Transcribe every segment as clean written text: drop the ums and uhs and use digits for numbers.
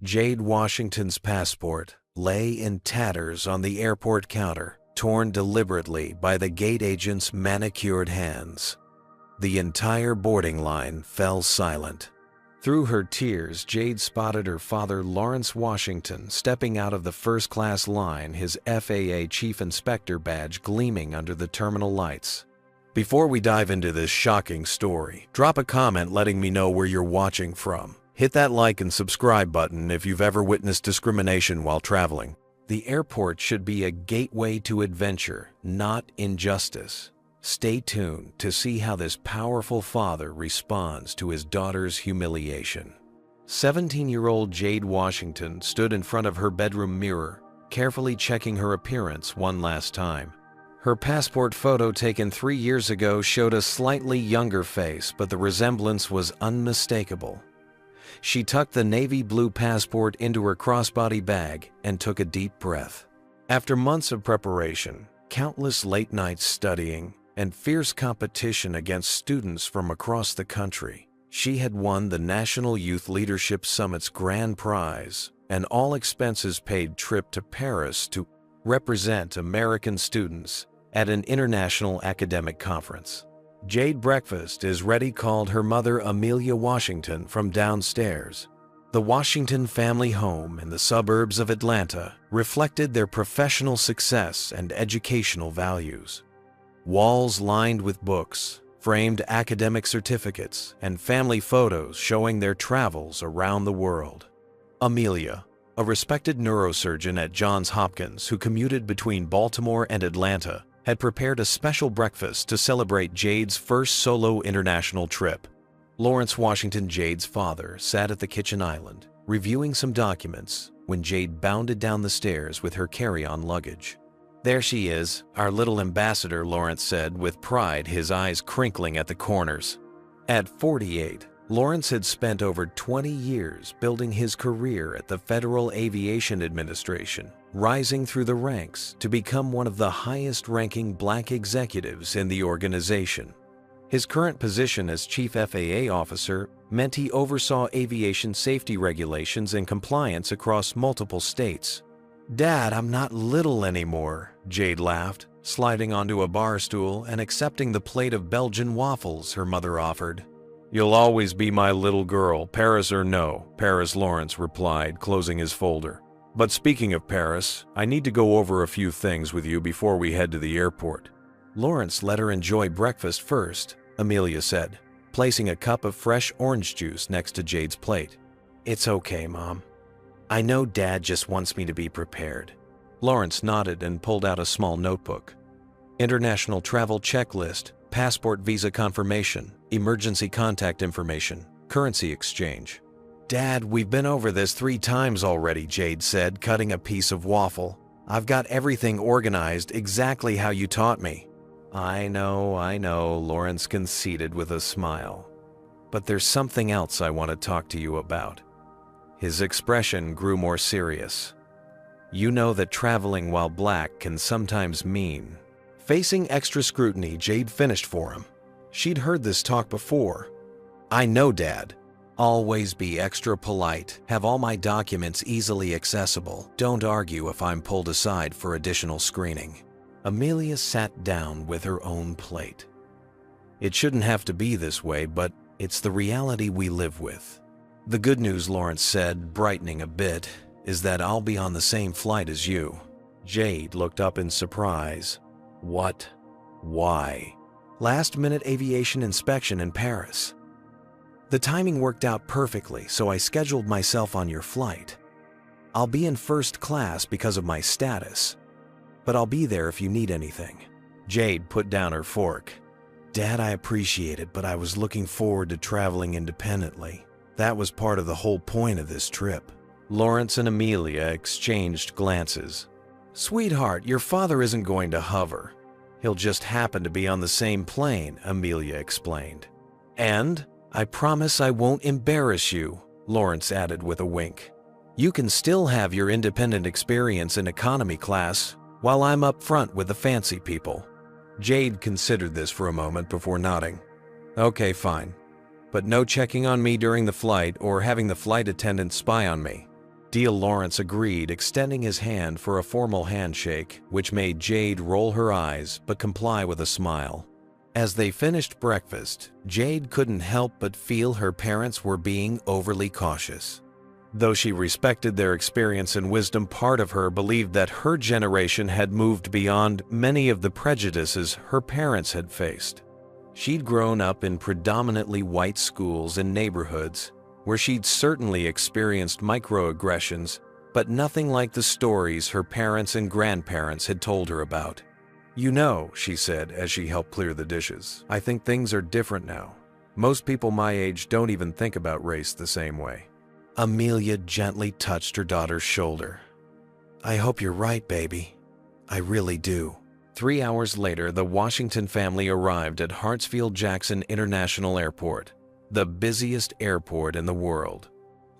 Jade Washington's passport lay in tatters on the airport counter, torn deliberately by the gate agent's manicured hands. The entire boarding line fell silent. Through her tears, Jade spotted her father, Lawrence Washington, stepping out of the first-class line, his FAA Chief Inspector badge gleaming under the terminal lights. Before we dive into this shocking story, drop a comment letting me know where you're watching from. Hit that like and subscribe button if you've ever witnessed discrimination while traveling. The airport should be a gateway to adventure, not injustice. Stay tuned to see how this powerful father responds to his daughter's humiliation. 17-year-old Jade Washington stood in front of her bedroom mirror, carefully checking her appearance one last time. Her passport photo taken 3 years ago showed a slightly younger face, but the resemblance was unmistakable. She tucked the navy blue passport into her crossbody bag and took a deep breath. After months of preparation, countless late nights studying, and fierce competition against students from across the country, she had won the National Youth Leadership Summit's grand prize, an all-expenses-paid trip to Paris to represent American students at an international academic conference. Jade Breakfast is ready, called her mother Amelia Washington from downstairs. The Washington family home in the suburbs of Atlanta reflected their professional success and educational values. Walls lined with books, framed academic certificates, and family photos showing their travels around the world. Amelia, a respected neurosurgeon at Johns Hopkins who commuted between Baltimore and Atlanta, had prepared a special breakfast to celebrate Jade's first solo international trip. Lawrence Washington, Jade's father, sat at the kitchen island, reviewing some documents when Jade bounded down the stairs with her carry-on luggage. "There she is, our little ambassador," Lawrence said with pride, his eyes crinkling at the corners. At 48, Lawrence had spent over 20 years building his career at the Federal Aviation Administration, rising through the ranks to become one of the highest-ranking black executives in the organization. His current position as Chief FAA Officer meant he oversaw aviation safety regulations and compliance across multiple states. "Dad, I'm not little anymore," Jade laughed, sliding onto a bar stool and accepting the plate of Belgian waffles her mother offered. "You'll always be my little girl, Paris or no," Paris Lawrence replied, closing his folder. "But speaking of Paris, I need to go over a few things with you before we head to the airport." Lawrence let her enjoy breakfast first, Amelia said, placing a cup of fresh orange juice next to Jade's plate. "It's okay, Mom. I know Dad just wants me to be prepared." Lawrence nodded and pulled out a small notebook. International travel checklist, passport visa confirmation, emergency contact information, currency exchange. "Dad, we've been over this 3 times already," Jade said, cutting a piece of waffle. "I've got everything organized exactly how you taught me." I know, Lawrence conceded with a smile. "But there's something else I want to talk to you about." His expression grew more serious. "You know that traveling while black can sometimes mean..." Facing extra scrutiny, Jade finished for him. She'd heard this talk before. "I know, Dad. Always be extra polite, have all my documents easily accessible. Don't argue if I'm pulled aside for additional screening." Amelia sat down with her own plate. "It shouldn't have to be this way, but it's the reality we live with." "The good news," Lawrence said, brightening a bit, "is that I'll be on the same flight as you." Jade looked up in surprise. "What? Why?" "Last-minute aviation inspection in Paris. The timing worked out perfectly, so I scheduled myself on your flight. I'll be in first class because of my status, but I'll be there if you need anything." Jade put down her fork. "Dad, I appreciate it, but I was looking forward to traveling independently. That was part of the whole point of this trip." Lawrence and Amelia exchanged glances. "Sweetheart, your father isn't going to hover. He'll just happen to be on the same plane," Amelia explained. "And I promise I won't embarrass you," Lawrence added with a wink. "You can still have your independent experience in economy class while I'm up front with the fancy people." Jade considered this for a moment before nodding. "Okay, fine. But no checking on me during the flight or having the flight attendant spy on me." Deal Lawrence agreed, extending his hand for a formal handshake, which made Jade roll her eyes but comply with a smile. As they finished breakfast, Jade couldn't help but feel her parents were being overly cautious. Though she respected their experience and wisdom, part of her believed that her generation had moved beyond many of the prejudices her parents had faced. She'd grown up in predominantly white schools and neighborhoods where she'd certainly experienced microaggressions, but nothing like the stories her parents and grandparents had told her about. "You know," she said as she helped clear the dishes, "I think things are different now. Most people my age don't even think about race the same way." Amelia gently touched her daughter's shoulder. "I hope you're right, baby. I really do." 3 hours later, the Washington family arrived at Hartsfield-Jackson International Airport, the busiest airport in the world.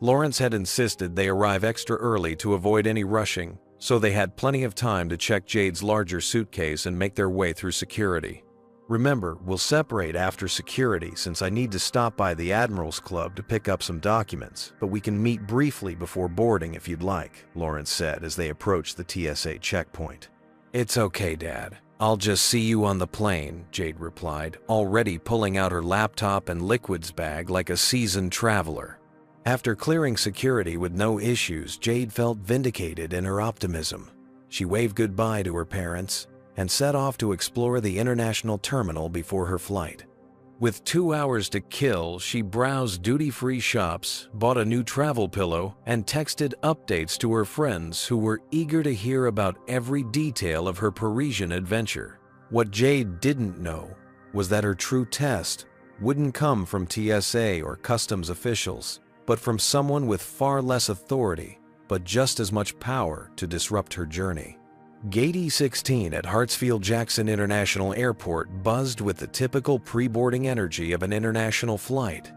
Lawrence had insisted they arrive extra early to avoid any rushing, so they had plenty of time to check Jade's larger suitcase and make their way through security. "Remember, we'll separate after security since I need to stop by the Admirals Club to pick up some documents, but we can meet briefly before boarding if you'd like," Lawrence said as they approached the TSA checkpoint. "It's okay, Dad. I'll just see you on the plane," Jade replied, already pulling out her laptop and liquids bag like a seasoned traveler. After clearing security with no issues, Jade felt vindicated in her optimism. She waved goodbye to her parents and set off to explore the international terminal before her flight. With 2 hours to kill, she browsed duty-free shops, bought a new travel pillow, and texted updates to her friends who were eager to hear about every detail of her Parisian adventure. What Jade didn't know was that her true test wouldn't come from TSA or customs officials, but from someone with far less authority, but just as much power to disrupt her journey. Gate E16 at Hartsfield-Jackson International Airport buzzed with the typical pre-boarding energy of an international flight.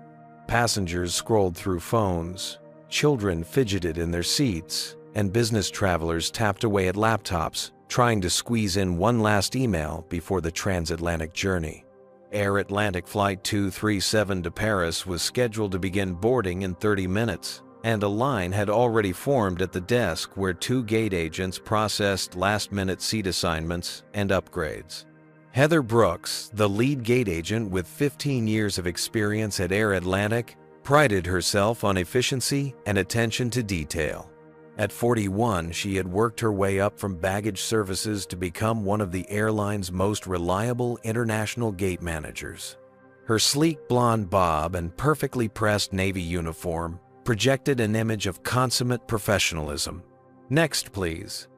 Passengers scrolled through phones, children fidgeted in their seats, and business travelers tapped away at laptops, trying to squeeze in one last email before the transatlantic journey. Air Atlantic Flight 237 to Paris was scheduled to begin boarding in 30 minutes. And a line had already formed at the desk where 2 gate agents processed last-minute seat assignments and upgrades. Heather Brooks, the lead gate agent with 15 years of experience at Air Atlantic, prided herself on efficiency and attention to detail. At 41, she had worked her way up from baggage services to become one of the airline's most reliable international gate managers. Her sleek blonde bob and perfectly pressed Navy uniform projected an image of consummate professionalism. "Next, please."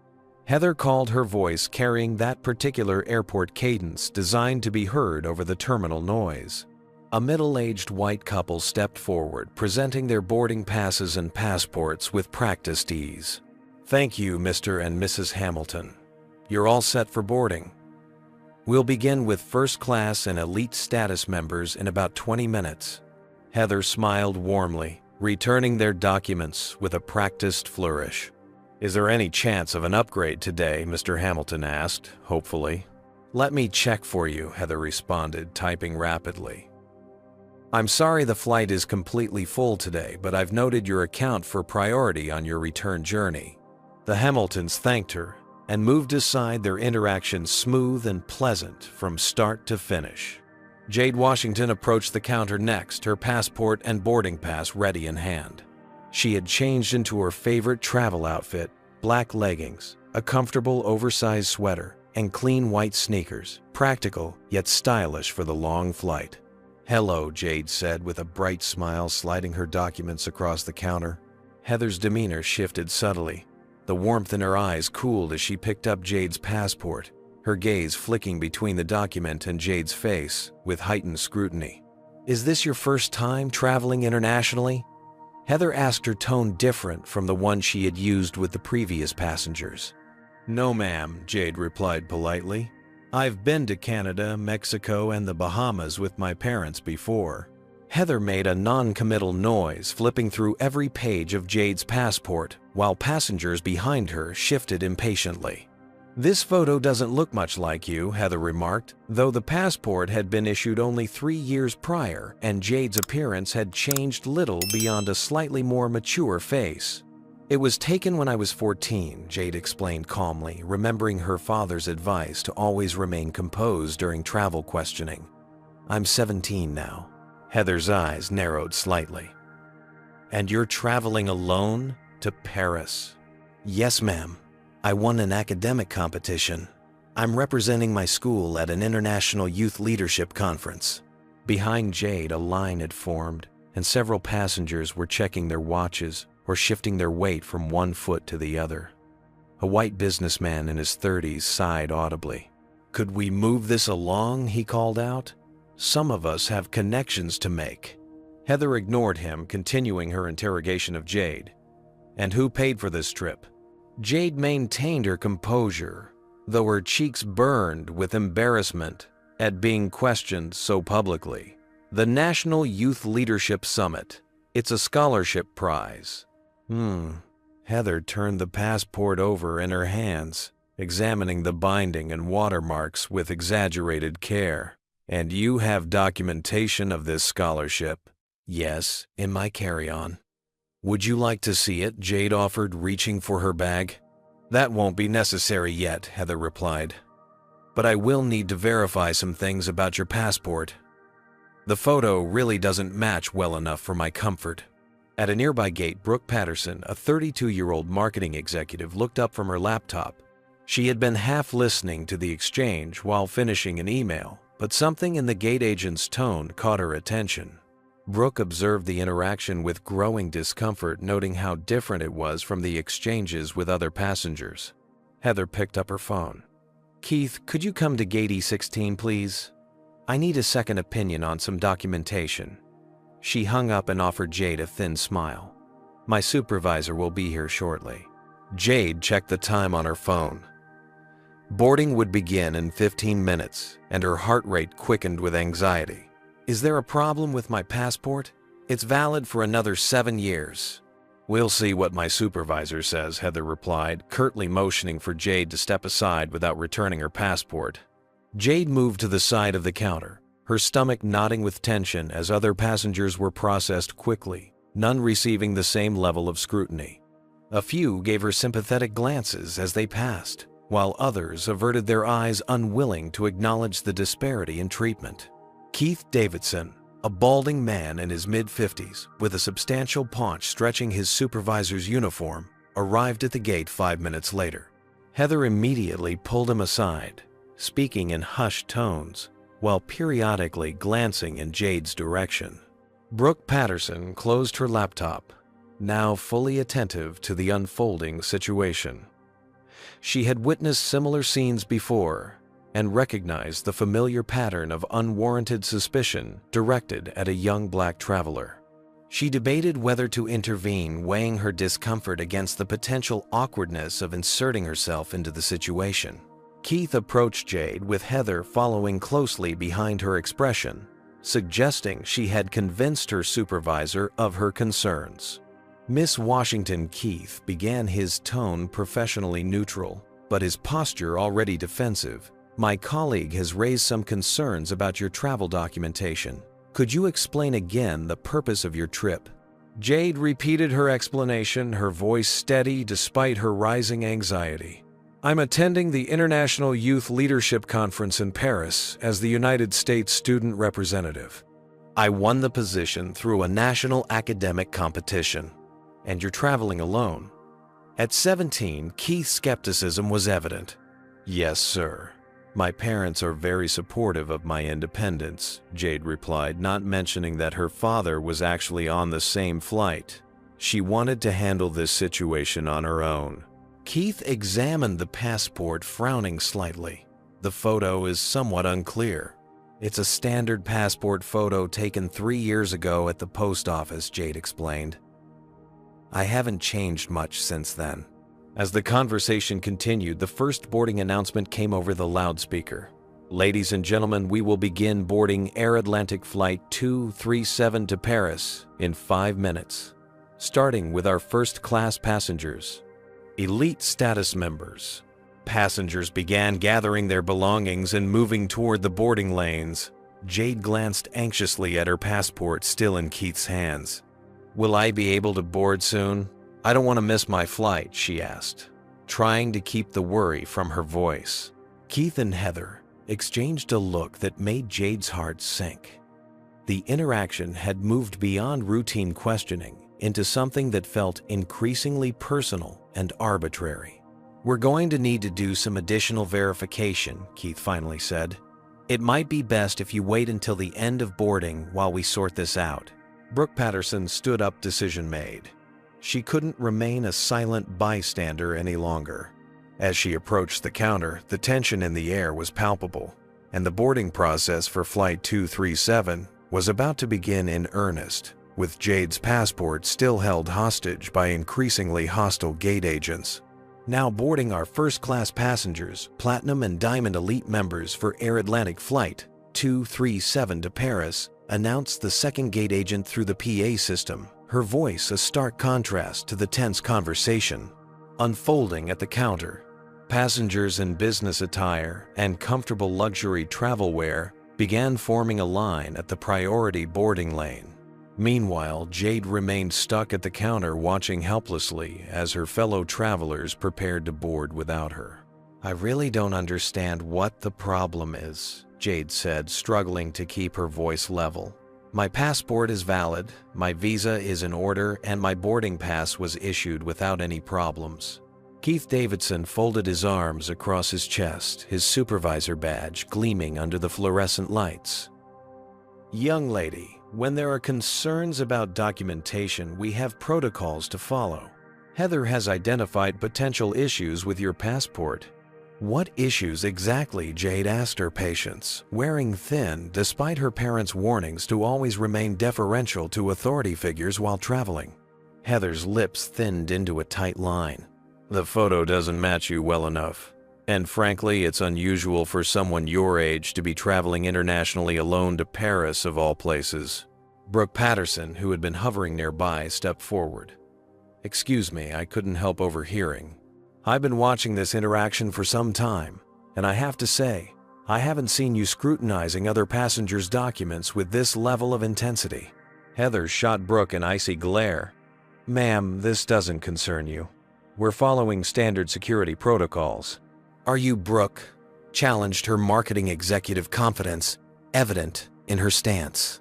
Heather called, her voice carrying that particular airport cadence designed to be heard over the terminal noise. A middle-aged white couple stepped forward, presenting their boarding passes and passports with practiced ease. "Thank you, Mr. and Mrs. Hamilton. You're all set for boarding. We'll begin with first class and elite status members in about 20 minutes." Heather smiled warmly, returning their documents with a practiced flourish. "Is there any chance of an upgrade today?" Mr. Hamilton asked, hopefully. "Let me check for you," Heather responded, typing rapidly. "I'm sorry the flight is completely full today, but I've noted your account for priority on your return journey." The Hamiltons thanked her and moved aside, their interaction smooth and pleasant from start to finish. Jade Washington approached the counter next, her passport and boarding pass ready in hand. She had changed into her favorite travel outfit, black leggings, a comfortable oversized sweater, and clean white sneakers, practical yet stylish for the long flight. "Hello," Jade said with a bright smile, sliding her documents across the counter. Heather's demeanor shifted subtly. The warmth in her eyes cooled as she picked up Jade's passport, her gaze flicking between the document and Jade's face with heightened scrutiny. "Is this your first time traveling internationally?" Heather asked, her tone different from the one she had used with the previous passengers. "No, ma'am," Jade replied politely. "I've been to Canada, Mexico, and the Bahamas with my parents before." Heather made a non-committal noise, flipping through every page of Jade's passport, while passengers behind her shifted impatiently. "This photo doesn't look much like you," Heather remarked, though the passport had been issued only 3 years prior and Jade's appearance had changed little beyond a slightly more mature face. It was taken when I was 14, Jade explained calmly, remembering her father's advice to always remain composed during travel questioning. I'm 17 now. Heather's eyes narrowed slightly. And you're traveling alone to Paris? Yes, ma'am. I won an academic competition. I'm representing my school at an international youth leadership conference. Behind Jade, a line had formed, and several passengers were checking their watches or shifting their weight from one foot to the other. A white businessman in his 30s sighed audibly. Could we move this along, he called out. Some of us have connections to make. Heather ignored him, continuing her interrogation of Jade. And who paid for this trip? Jade maintained her composure, though her cheeks burned with embarrassment at being questioned so publicly. The National Youth Leadership Summit. It's a scholarship prize. Heather turned the passport over in her hands, examining the binding and watermarks with exaggerated care. And you have documentation of this scholarship? Yes, in my carry-on. Would you like to see it? Jade offered, reaching for her bag. That won't be necessary yet, Heather replied. But I will need to verify some things about your passport. The photo really doesn't match well enough for my comfort. At a nearby gate, Brooke Patterson, a 32-year-old marketing executive, looked up from her laptop. She had been half listening to the exchange while finishing an email, but something in the gate agent's tone caught her attention. Brooke observed the interaction with growing discomfort, noting how different it was from the exchanges with other passengers. Heather picked up her phone. Keith, could you come to gate E16, please? I need a second opinion on some documentation. She hung up and offered Jade a thin smile. My supervisor will be here shortly. Jade checked the time on her phone. Boarding would begin in 15 minutes, and her heart rate quickened with anxiety. Is there a problem with my passport? It's valid for another 7 years. We'll see what my supervisor says, Heather replied, curtly motioning for Jade to step aside without returning her passport. Jade moved to the side of the counter, her stomach knotting with tension as other passengers were processed quickly, none receiving the same level of scrutiny. A few gave her sympathetic glances as they passed, while others averted their eyes, unwilling to acknowledge the disparity in treatment. Keith Davidson, a balding man in his mid-50s with a substantial paunch stretching his supervisor's uniform, arrived at the gate 5 minutes later. Heather immediately pulled him aside, speaking in hushed tones, while periodically glancing in Jade's direction. Brooke Patterson closed her laptop, now fully attentive to the unfolding situation. She had witnessed similar scenes before and recognized the familiar pattern of unwarranted suspicion directed at a young black traveler. She debated whether to intervene, weighing her discomfort against the potential awkwardness of inserting herself into the situation. Keith approached Jade, with Heather following closely behind her expression, suggesting she had convinced her supervisor of her concerns. Miss Washington, Keith began, his tone professionally neutral, but his posture already defensive. My colleague has raised some concerns about your travel documentation. Could you explain again the purpose of your trip? Jade repeated her explanation, her voice steady despite her rising anxiety. I'm attending the International Youth Leadership Conference in Paris as the United States student representative. I won the position through a national academic competition. And you're traveling alone. At 17, Keith's skepticism was evident. Yes, sir. My parents are very supportive of my independence, Jade replied, not mentioning that her father was actually on the same flight. She wanted to handle this situation on her own. Keith examined the passport, frowning slightly. The photo is somewhat unclear. It's a standard passport photo taken 3 years ago at the post office, Jade explained. I haven't changed much since then. As the conversation continued, the first boarding announcement came over the loudspeaker. Ladies and gentlemen, we will begin boarding Air Atlantic Flight 237 to Paris in 5 minutes, starting with our first-class passengers. Elite status members. Passengers began gathering their belongings and moving toward the boarding lanes. Jade glanced anxiously at her passport still in Keith's hands. Will I be able to board soon? I don't want to miss my flight, she asked, trying to keep the worry from her voice. Keith and Heather exchanged a look that made Jade's heart sink. The interaction had moved beyond routine questioning into something that felt increasingly personal and arbitrary. We're going to need to do some additional verification, Keith finally said. It might be best if you wait until the end of boarding while we sort this out. Brooke Patterson stood up, decision made. She couldn't remain a silent bystander any longer. As she approached the counter, the tension in the air was palpable, and the boarding process for Flight 237 was about to begin in earnest, with Jade's passport still held hostage by increasingly hostile gate agents. Now boarding our first-class passengers, Platinum and Diamond Elite members for Air Atlantic Flight 237 to Paris, announced the second gate agent through the PA system, her voice a stark contrast to the tense conversation unfolding at the counter. Passengers in business attire and comfortable luxury travel wear began forming a line at the priority boarding lane. Meanwhile, Jade remained stuck at the counter watching helplessly as her fellow travelers prepared to board without her. I really don't understand what the problem is, Jade said, struggling to keep her voice level. My passport is valid, my visa is in order, and my boarding pass was issued without any problems. Keith Davidson folded his arms across his chest, his supervisor badge gleaming under the fluorescent lights. Young lady, when there are concerns about documentation, we have protocols to follow. Heather has identified potential issues with your passport. What issues exactly? Jade asked her patients, wearing thin despite her parents' warnings to always remain deferential to authority figures while traveling. Heather's lips thinned into a tight line. The photo doesn't match you well enough. And frankly, it's unusual for someone your age to be traveling internationally alone to Paris, of all places. Brooke Patterson, who had been hovering nearby, stepped forward. Excuse me, I couldn't help overhearing. I've been watching this interaction for some time, and I have to say, I haven't seen you scrutinizing other passengers' documents with this level of intensity. Heather shot Brooke an icy glare. Ma'am, this doesn't concern you. We're following standard security protocols. Are you Brooke? Challenged her marketing executive, confidence evident in her stance.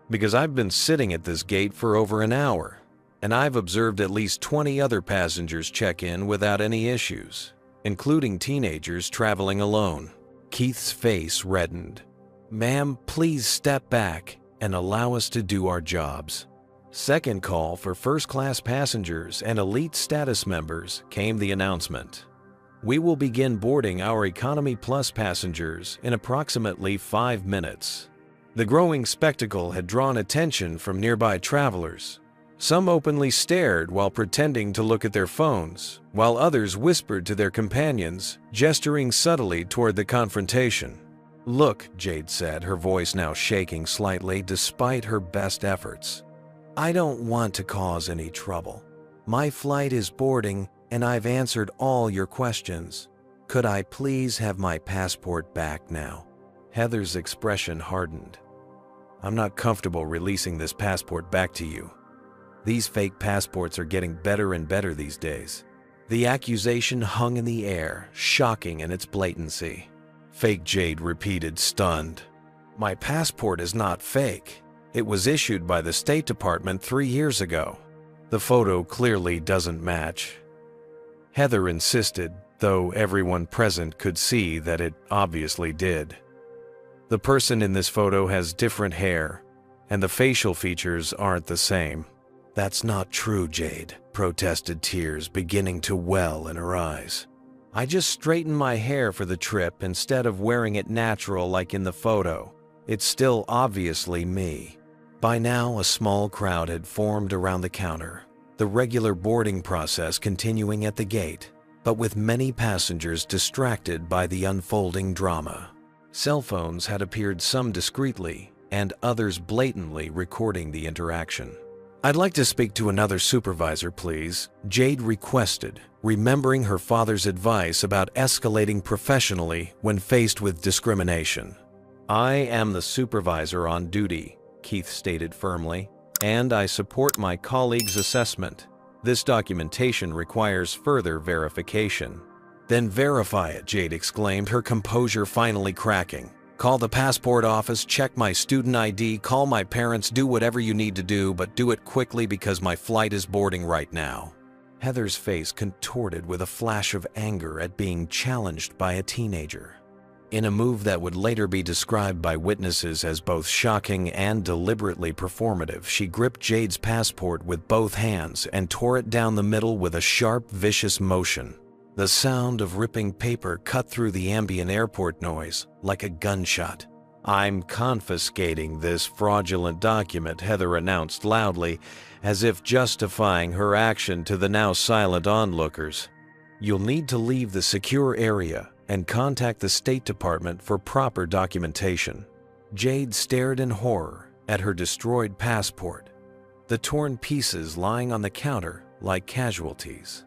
Because I've been sitting at this gate for over an hour, and I've observed at least 20 other passengers check in without any issues, including teenagers traveling alone. Keith's face reddened. Ma'am, please step back and allow us to do our jobs. Second call for first-class passengers and elite status members came the announcement. We will begin boarding our Economy Plus passengers in approximately 5 minutes. The growing spectacle had drawn attention from nearby travelers. Some openly stared while pretending to look at their phones, while others whispered to their companions, gesturing subtly toward the confrontation. Look, Jade said, her voice now shaking slightly despite her best efforts. I don't want to cause any trouble. My flight is boarding, and I've answered all your questions. Could I please have my passport back now? Heather's expression hardened. I'm not comfortable releasing this passport back to you. These fake passports are getting better and better these days. The accusation hung in the air, shocking in its blatancy. Fake, Jade repeated, stunned. My passport is not fake. It was issued by the State Department 3 years ago. The photo clearly doesn't match. Heather insisted, though everyone present could see that it obviously did. The person in this photo has different hair, and the facial features aren't the same. That's not true, Jade, protested, tears beginning to well in her eyes. I just straightened my hair for the trip instead of wearing it natural like in the photo. It's still obviously me. By now, a small crowd had formed around the counter, the regular boarding process continuing at the gate, but with many passengers distracted by the unfolding drama. Cell phones had appeared, some discreetly, and others blatantly recording the interaction. I'd like to speak to another supervisor, please, Jade requested, remembering her father's advice about escalating professionally when faced with discrimination. I am the supervisor on duty, Keith stated firmly, and I support my colleague's assessment. This documentation requires further verification." "Then verify it," Jade exclaimed, her composure finally cracking. "Call the passport office, check my student ID, call my parents, do whatever you need to do, but do it quickly because my flight is boarding right now." Heather's face contorted with a flash of anger at being challenged by a teenager. In a move that would later be described by witnesses as both shocking and deliberately performative, she gripped Jade's passport with both hands and tore it down the middle with a sharp, vicious motion. The sound of ripping paper cut through the ambient airport noise like a gunshot. "I'm confiscating this fraudulent document," Heather announced loudly, as if justifying her action to the now silent onlookers. "You'll need to leave the secure area and contact the State Department for proper documentation." Jade stared in horror at her destroyed passport, the torn pieces lying on the counter like casualties.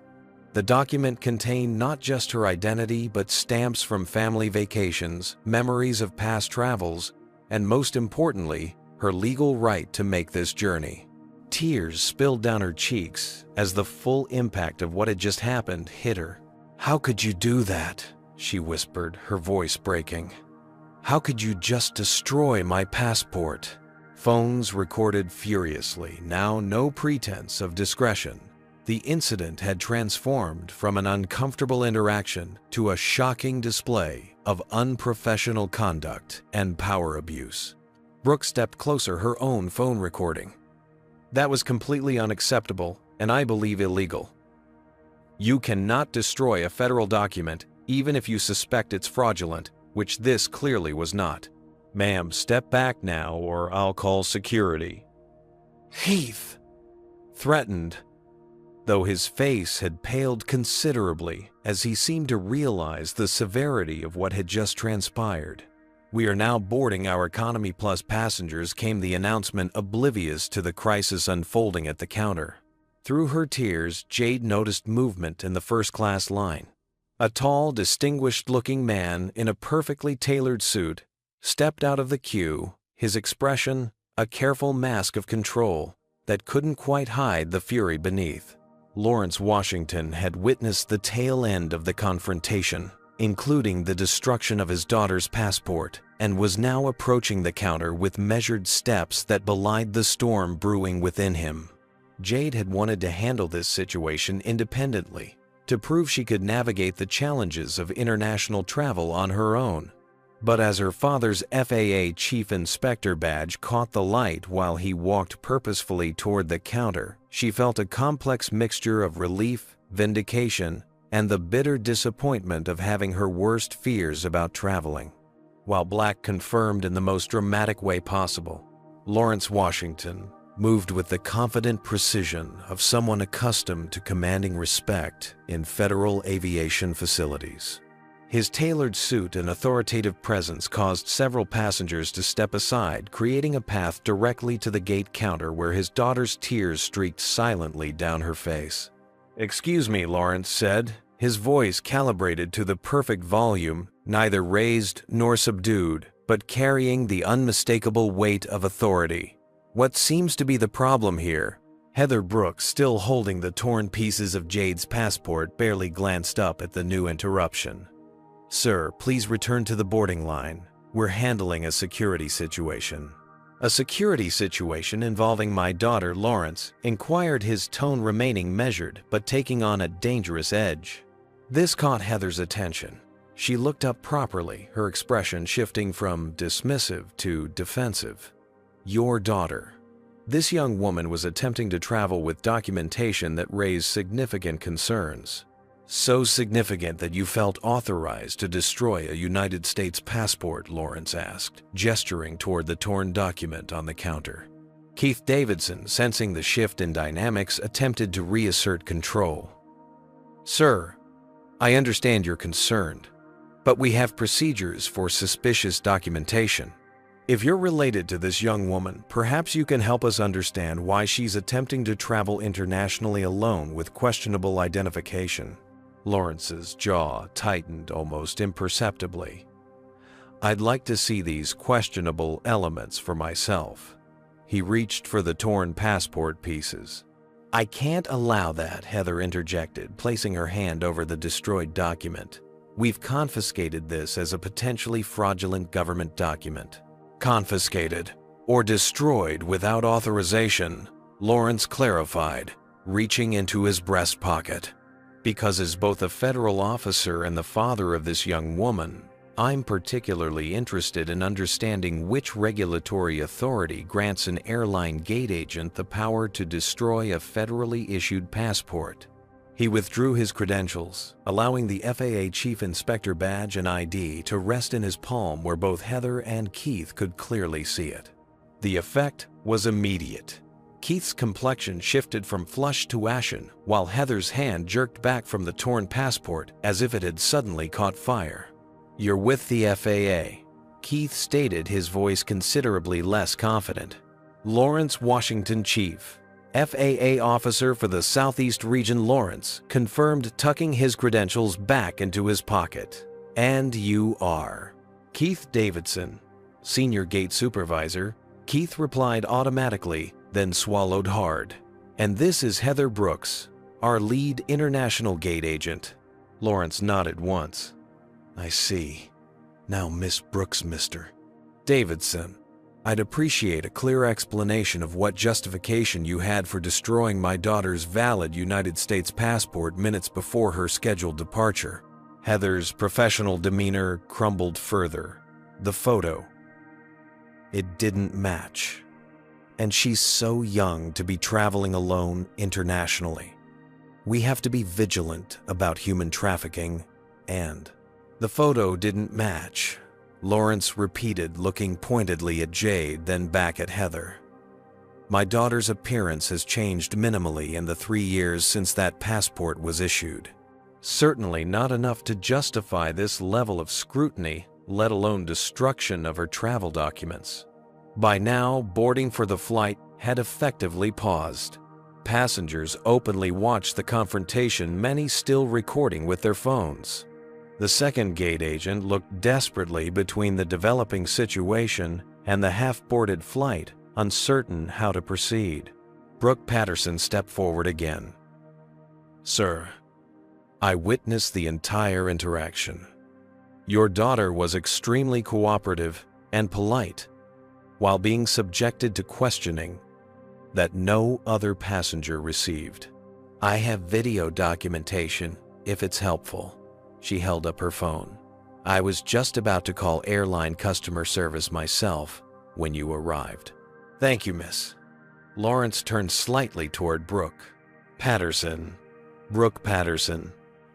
The document contained not just her identity, but stamps from family vacations, memories of past travels, and most importantly, her legal right to make this journey. Tears spilled down her cheeks as the full impact of what had just happened hit her. "How could you do that?" she whispered, her voice breaking. "How could you just destroy my passport?" Phones recorded furiously, now no pretense of discretion. The incident had transformed from an uncomfortable interaction to a shocking display of unprofessional conduct and power abuse. Brooke stepped closer, her own phone recording. "That was completely unacceptable and I believe illegal. You cannot destroy a federal document even if you suspect it's fraudulent, which this clearly was not. Ma'am, step back now or I'll call security." "Heath!" threatened, though his face had paled considerably as he seemed to realize the severity of what had just transpired. "We are now boarding our Economy Plus passengers," came the announcement, oblivious to the crisis unfolding at the counter. Through her tears, Jade noticed movement in the first-class line. A tall, distinguished-looking man in a perfectly tailored suit stepped out of the queue, his expression a careful mask of control that couldn't quite hide the fury beneath. Lawrence Washington had witnessed the tail end of the confrontation, including the destruction of his daughter's passport, and was now approaching the counter with measured steps that belied the storm brewing within him. Jade had wanted to handle this situation independently, to prove she could navigate the challenges of international travel on her own. But as her father's FAA chief inspector badge caught the light while he walked purposefully toward the counter, she felt a complex mixture of relief, vindication, and the bitter disappointment of having her worst fears about traveling. While Black confirmed in the most dramatic way possible, Lawrence Washington moved with the confident precision of someone accustomed to commanding respect in federal aviation facilities. His tailored suit and authoritative presence caused several passengers to step aside, creating a path directly to the gate counter where his daughter's tears streaked silently down her face. "Excuse me," Lawrence said, his voice calibrated to the perfect volume, neither raised nor subdued, but carrying the unmistakable weight of authority. "What seems to be the problem here?" Heather Brooks, still holding the torn pieces of Jade's passport, barely glanced up at the new interruption. "Sir, please return to the boarding line. We're handling a security situation." "A security situation involving my daughter, Lawrence?" inquired, his tone remaining measured but taking on a dangerous edge. This caught Heather's attention. She looked up properly, her expression shifting from dismissive to defensive. "Your daughter." This young woman was attempting to travel with documentation that raised significant concerns. "So significant that you felt authorized to destroy a United States passport?" Lawrence asked, gesturing toward the torn document on the counter. Keith Davidson, sensing the shift in dynamics, attempted to reassert control. "Sir, I understand you're concerned, but we have procedures for suspicious documentation. If you're related to this young woman, perhaps you can help us understand why she's attempting to travel internationally alone with questionable identification." Lawrence's jaw tightened almost imperceptibly. "I'd like to see these questionable elements for myself." He reached for the torn passport pieces. "I can't allow that," Heather interjected, placing her hand over the destroyed document. "We've confiscated this as a potentially fraudulent government document." "Confiscated or destroyed without authorization," Lawrence clarified, reaching into his breast pocket. "Because as both a federal officer and the father of this young woman, I'm particularly interested in understanding which regulatory authority grants an airline gate agent the power to destroy a federally issued passport." He withdrew his credentials, allowing the FAA Chief Inspector badge and ID to rest in his palm where both Heather and Keith could clearly see it. The effect was immediate. Keith's complexion shifted from flushed to ashen, while Heather's hand jerked back from the torn passport as if it had suddenly caught fire. "You're with the FAA," Keith stated, his voice considerably less confident. "Lawrence Washington, Chief. FAA officer for the Southeast Region." Lawrence confirmed, tucking his credentials back into his pocket. "And you are?" "Keith Davidson, Senior Gate Supervisor." Keith replied automatically, then swallowed hard. "And this is Heather Brooks, our lead international gate agent." Lawrence nodded once. "I see. Now, Miss Brooks, Mr. Davidson, I'd appreciate a clear explanation of what justification you had for destroying my daughter's valid United States passport minutes before her scheduled departure." Heather's professional demeanor crumbled further. "The photo. It didn't match. And she's so young to be traveling alone internationally. We have to be vigilant about human trafficking, and the photo didn't match," Lawrence repeated, looking pointedly at Jade, then back at Heather. "My daughter's appearance has changed minimally in the 3 years since that passport was issued. Certainly not enough to justify this level of scrutiny, let alone destruction of her travel documents." By now, boarding for the flight had effectively paused. Passengers openly watched the confrontation, many still recording with their phones. The second gate agent looked desperately between the developing situation and the half-boarded flight, uncertain how to proceed. Brooke Patterson stepped forward again. "Sir, I witnessed the entire interaction. Your daughter was extremely cooperative and polite while being subjected to questioning that no other passenger received. I have video documentation if it's helpful." She held up her phone. "I was just about to call airline customer service myself when you arrived." "Thank you, miss." Lawrence turned slightly toward Brooke. "Patterson." "Brooke Patterson."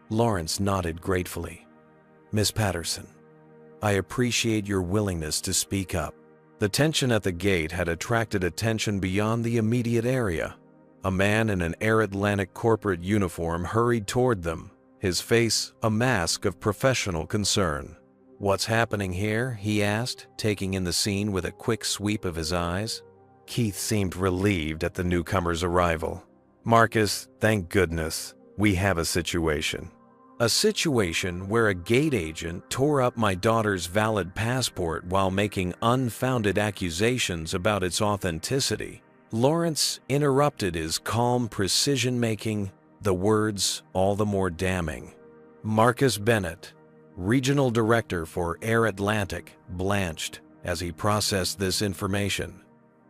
Lawrence nodded gratefully. "Miss Patterson, I appreciate your willingness to speak up." The tension at the gate had attracted attention beyond the immediate area. A man in an Air Atlantic corporate uniform hurried toward them, his face a mask of professional concern. "What's happening here?" he asked, taking in the scene with a quick sweep of his eyes. Keith seemed relieved at the newcomer's arrival. "Marcus, thank goodness, we have a situation." "A situation where a gate agent tore up my daughter's valid passport while making unfounded accusations about its authenticity." Lawrence interrupted his calm precision-making, the words all the more damning. Marcus Bennett, Regional Director for Air Atlantic, blanched as he processed this information,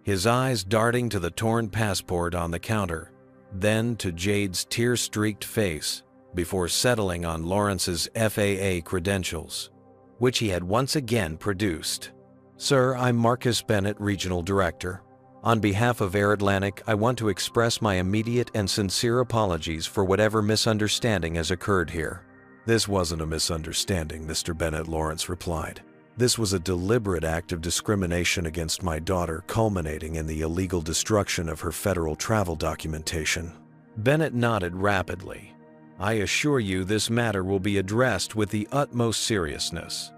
his eyes darting to the torn passport on the counter, then to Jade's tear-streaked face, before settling on Lawrence's FAA credentials, which he had once again produced. "Sir, I'm Marcus Bennett, Regional Director. On behalf of Air Atlantic, I want to express my immediate and sincere apologies for whatever misunderstanding has occurred here." "This wasn't a misunderstanding, Mr. Bennett," Lawrence replied. "This was a deliberate act of discrimination against my daughter, culminating in the illegal destruction of her federal travel documentation." Bennett nodded rapidly. "I assure you this matter will be addressed with the utmost seriousness.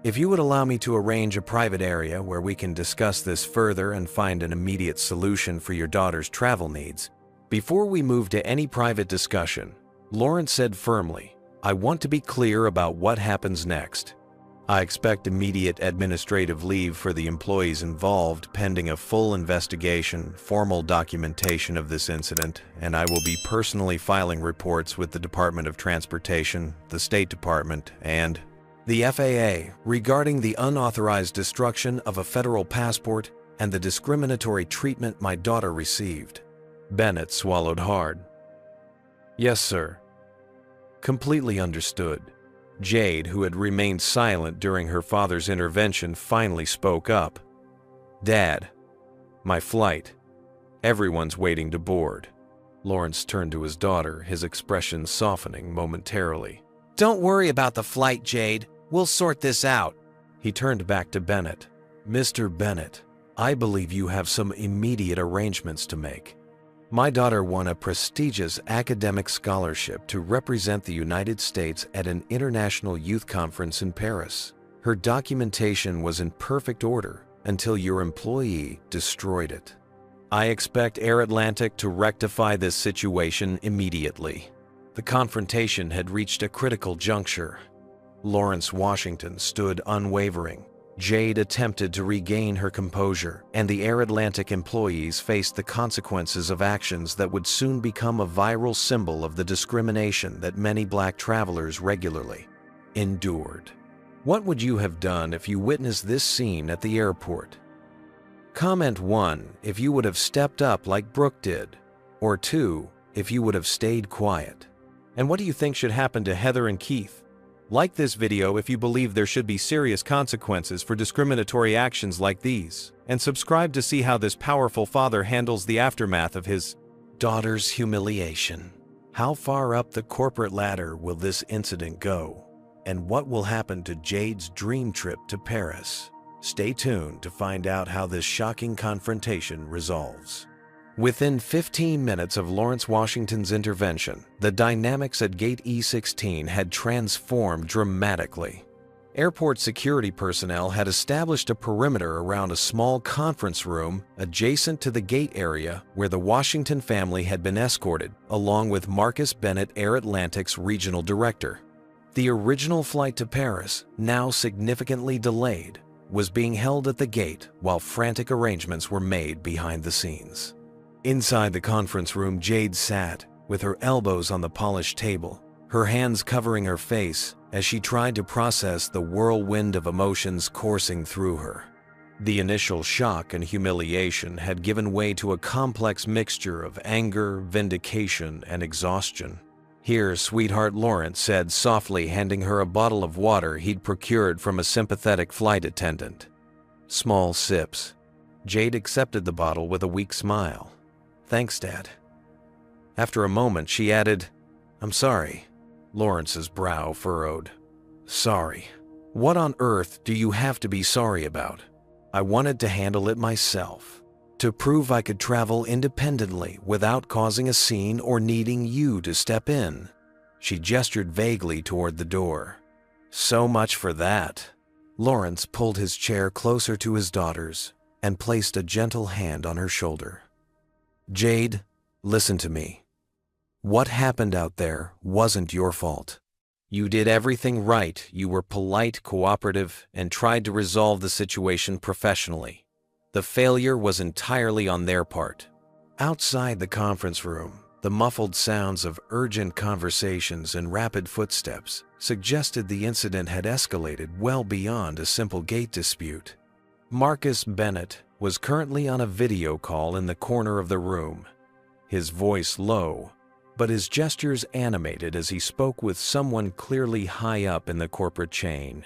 If you would allow me to arrange a private area where we can discuss this further and find an immediate solution for your daughter's travel needs." Before we move to any private discussion, Lawrence said firmly, "I want to be clear about what happens next. I expect immediate administrative leave for the employees involved pending a full investigation, formal documentation of this incident, and I will be personally filing reports with the Department of Transportation, the State Department, and the FAA regarding the unauthorized destruction of a federal passport and the discriminatory treatment my daughter received. Bennett swallowed hard. Yes, sir. Completely understood. Jade, who had remained silent during her father's intervention, finally spoke up. Dad, my flight. Everyone's waiting to board. Lawrence turned to his daughter, his expression softening momentarily. Don't worry about the flight, Jade. We'll sort this out. He turned back to Bennett. Mr. Bennett, I believe you have some immediate arrangements to make. My daughter won a prestigious academic scholarship to represent the United States at an international youth conference in Paris. Her documentation was in perfect order until your employee destroyed it. I expect Air Atlantic to rectify this situation immediately. The confrontation had reached a critical juncture. Lawrence Washington stood unwavering. Jade attempted to regain her composure, and the Air Atlantic employees faced the consequences of actions that would soon become a viral symbol of the discrimination that many black travelers regularly endured. What would you have done if you witnessed this scene at the airport? Comment 1 if you would have stepped up like Brooke did, or 2 if you would have stayed quiet. And what do you think should happen to Heather and Keith? Like this video if you believe there should be serious consequences for discriminatory actions like these, and subscribe to see how this powerful father handles the aftermath of his daughter's humiliation. How far up the corporate ladder will this incident go? And what will happen to Jade's dream trip to Paris? Stay tuned to find out how this shocking confrontation resolves. Within 15 minutes of Lawrence Washington's intervention, the dynamics at Gate E16 had transformed dramatically. Airport security personnel had established a perimeter around a small conference room adjacent to the gate area where the Washington family had been escorted, along with Marcus Bennett, Air Atlantic's regional director. The original flight to Paris, now significantly delayed, was being held at the gate while frantic arrangements were made behind the scenes. Inside the conference room, Jade sat, with her elbows on the polished table, her hands covering her face as she tried to process the whirlwind of emotions coursing through her. The initial shock and humiliation had given way to a complex mixture of anger, vindication, and exhaustion. Here, sweetheart, Lawrence said softly, handing her a bottle of water he'd procured from a sympathetic flight attendant. Small sips. Jade accepted the bottle with a weak smile. Thanks, Dad. After a moment, she added, I'm sorry. Lawrence's brow furrowed. Sorry. What on earth do you have to be sorry about? I wanted to handle it myself, to prove I could travel independently without causing a scene or needing you to step in. She gestured vaguely toward the door. So much for that. Lawrence pulled his chair closer to his daughter's and placed a gentle hand on her shoulder. Jade, listen to me. What happened out there wasn't your fault. You did everything right. You were polite, cooperative, and tried to resolve the situation professionally. The failure was entirely on their part. Outside the conference room, the muffled sounds of urgent conversations and rapid footsteps suggested the incident had escalated well beyond a simple gate dispute. Marcus Bennett was currently on a video call in the corner of the room, his voice low, but his gestures animated as he spoke with someone clearly high up in the corporate chain.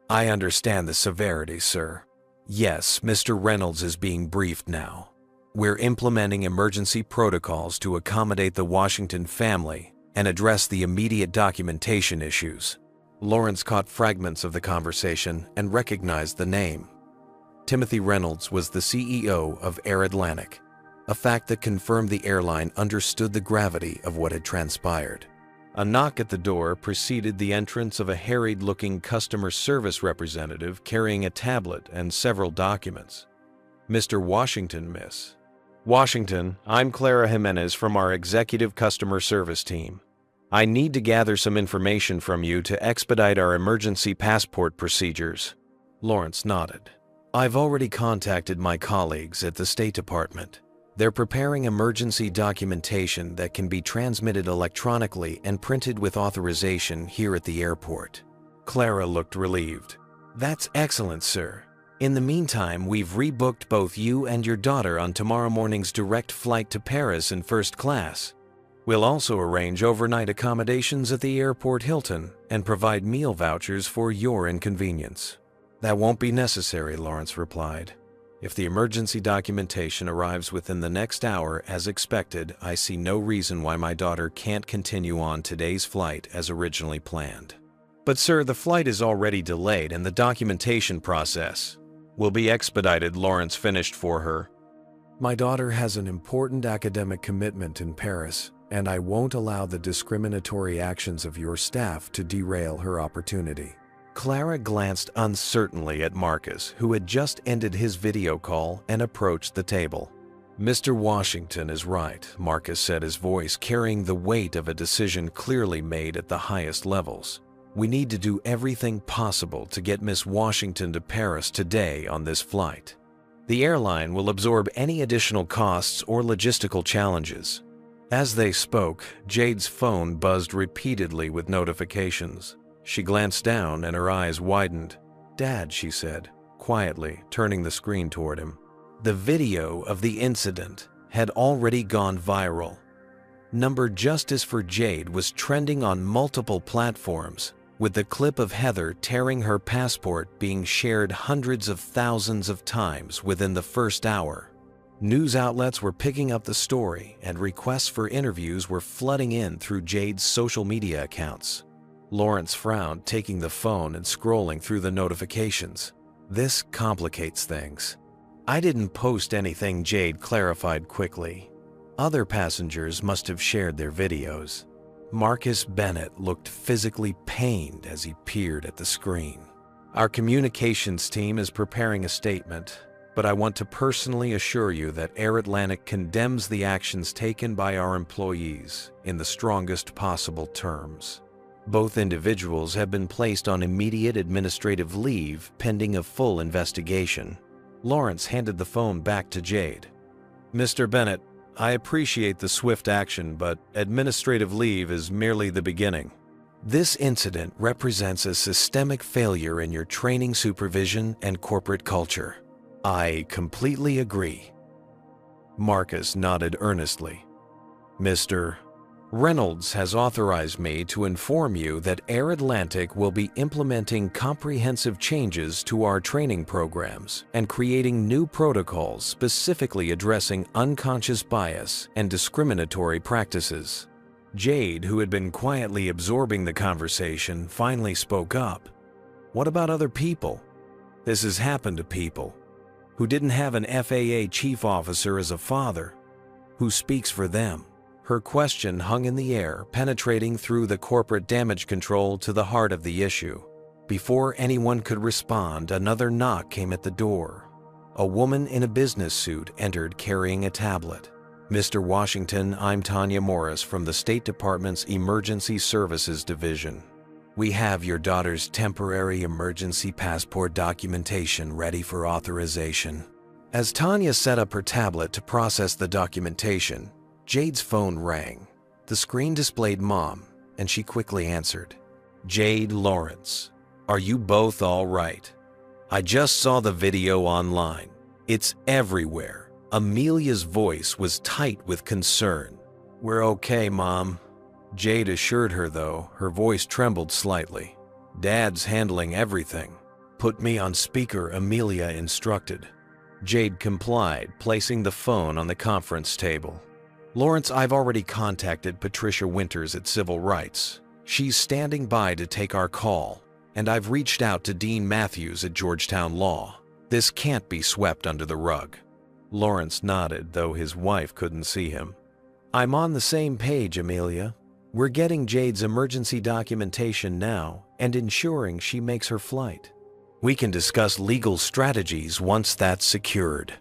I understand the severity, sir. Yes, Mr. Reynolds is being briefed now. We're implementing emergency protocols to accommodate the Washington family and address the immediate documentation issues. Lawrence caught fragments of the conversation and recognized the name. Timothy Reynolds was the CEO of Air Atlantic, a fact that confirmed the airline understood the gravity of what had transpired. A knock at the door preceded the entrance of a harried-looking customer service representative carrying a tablet and several documents. Mr. Washington, miss. Washington, I'm Clara Jimenez from our executive customer service team. I need to gather some information from you to expedite our emergency passport procedures. Lawrence nodded. I've already contacted my colleagues at the State Department. They're preparing emergency documentation that can be transmitted electronically and printed with authorization here at the airport. Clara looked relieved. That's excellent, sir. In the meantime, we've rebooked both you and your daughter on tomorrow morning's direct flight to Paris in first class. We'll also arrange overnight accommodations at the airport Hilton and provide meal vouchers for your inconvenience. That won't be necessary, Lawrence replied. If the emergency documentation arrives within the next hour as expected, I see no reason why my daughter can't continue on today's flight as originally planned. But sir, the flight is already delayed and the documentation process will be expedited, Lawrence finished for her. My daughter has an important academic commitment in Paris, and I won't allow the discriminatory actions of your staff to derail her opportunity. Clara glanced uncertainly at Marcus, who had just ended his video call and approached the table. Mr. Washington is right, Marcus said, his voice carrying the weight of a decision clearly made at the highest levels. We need to do everything possible to get Miss Washington to Paris today on this flight. The airline will absorb any additional costs or logistical challenges. As they spoke, Jade's phone buzzed repeatedly with notifications. She glanced down and her eyes widened. Dad, she said, quietly, turning the screen toward him. The video of the incident had already gone viral. Number Justice for Jade was trending on multiple platforms, with the clip of Heather tearing her passport being shared hundreds of thousands of times within the first hour. News outlets were picking up the story, and requests for interviews were flooding in through Jade's social media accounts. Lawrence frowned, taking the phone and scrolling through the notifications. This complicates things. I didn't post anything, Jade clarified quickly. Other passengers must have shared their videos. Marcus Bennett looked physically pained as he peered at the screen. Our communications team is preparing a statement, but I want to personally assure you that Air Atlantic condemns the actions taken by our employees in the strongest possible terms. Both individuals have been placed on immediate administrative leave pending a full investigation. Lawrence handed the phone back to Jade. Mr. Bennett, I appreciate the swift action, but administrative leave is merely the beginning. This incident represents a systemic failure in your training, supervision, and corporate culture. I completely agree. Marcus nodded earnestly. Mr. Reynolds has authorized me to inform you that Air Atlantic will be implementing comprehensive changes to our training programs and creating new protocols specifically addressing unconscious bias and discriminatory practices. Jade, who had been quietly absorbing the conversation, finally spoke up. What about other people? This has happened to people who didn't have an FAA chief officer as a father who speaks for them. Her question hung in the air, penetrating through the corporate damage control to the heart of the issue. Before anyone could respond, another knock came at the door. A woman in a business suit entered carrying a tablet. Mr. Washington, I'm Tanya Morris from the State Department's Emergency Services Division. We have your daughter's temporary emergency passport documentation ready for authorization. As Tanya set up her tablet to process the documentation, Jade's phone rang. The screen displayed Mom, and she quickly answered. Jade, Lawrence, are you both all right? I just saw the video online. It's everywhere. Amelia's voice was tight with concern. We're okay, Mom. Jade assured her, though her voice trembled slightly. Dad's handling everything. Put me on speaker, Amelia instructed. Jade complied, placing the phone on the conference table. Lawrence, I've already contacted Patricia Winters at Civil Rights. She's standing by to take our call, and I've reached out to Dean Matthews at Georgetown Law. This can't be swept under the rug. Lawrence nodded, though his wife couldn't see him. I'm on the same page, Amelia. We're getting Jade's emergency documentation now and ensuring she makes her flight. We can discuss legal strategies once that's secured.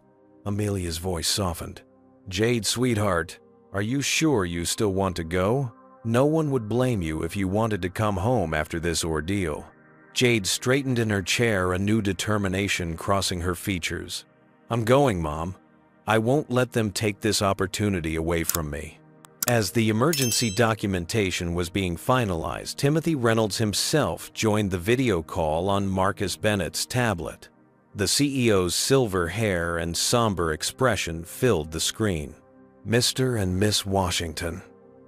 Amelia's voice softened. Jade, sweetheart, are you sure you still want to go? No one would blame you if you wanted to come home after this ordeal. Jade straightened in her chair, a new determination crossing her features. I'm going, Mom. I won't let them take this opportunity away from me. As the emergency documentation was being finalized, Timothy Reynolds himself joined the video call on Marcus Bennett's tablet. The CEO's silver hair and somber expression filled the screen. Mr. and Miss Washington,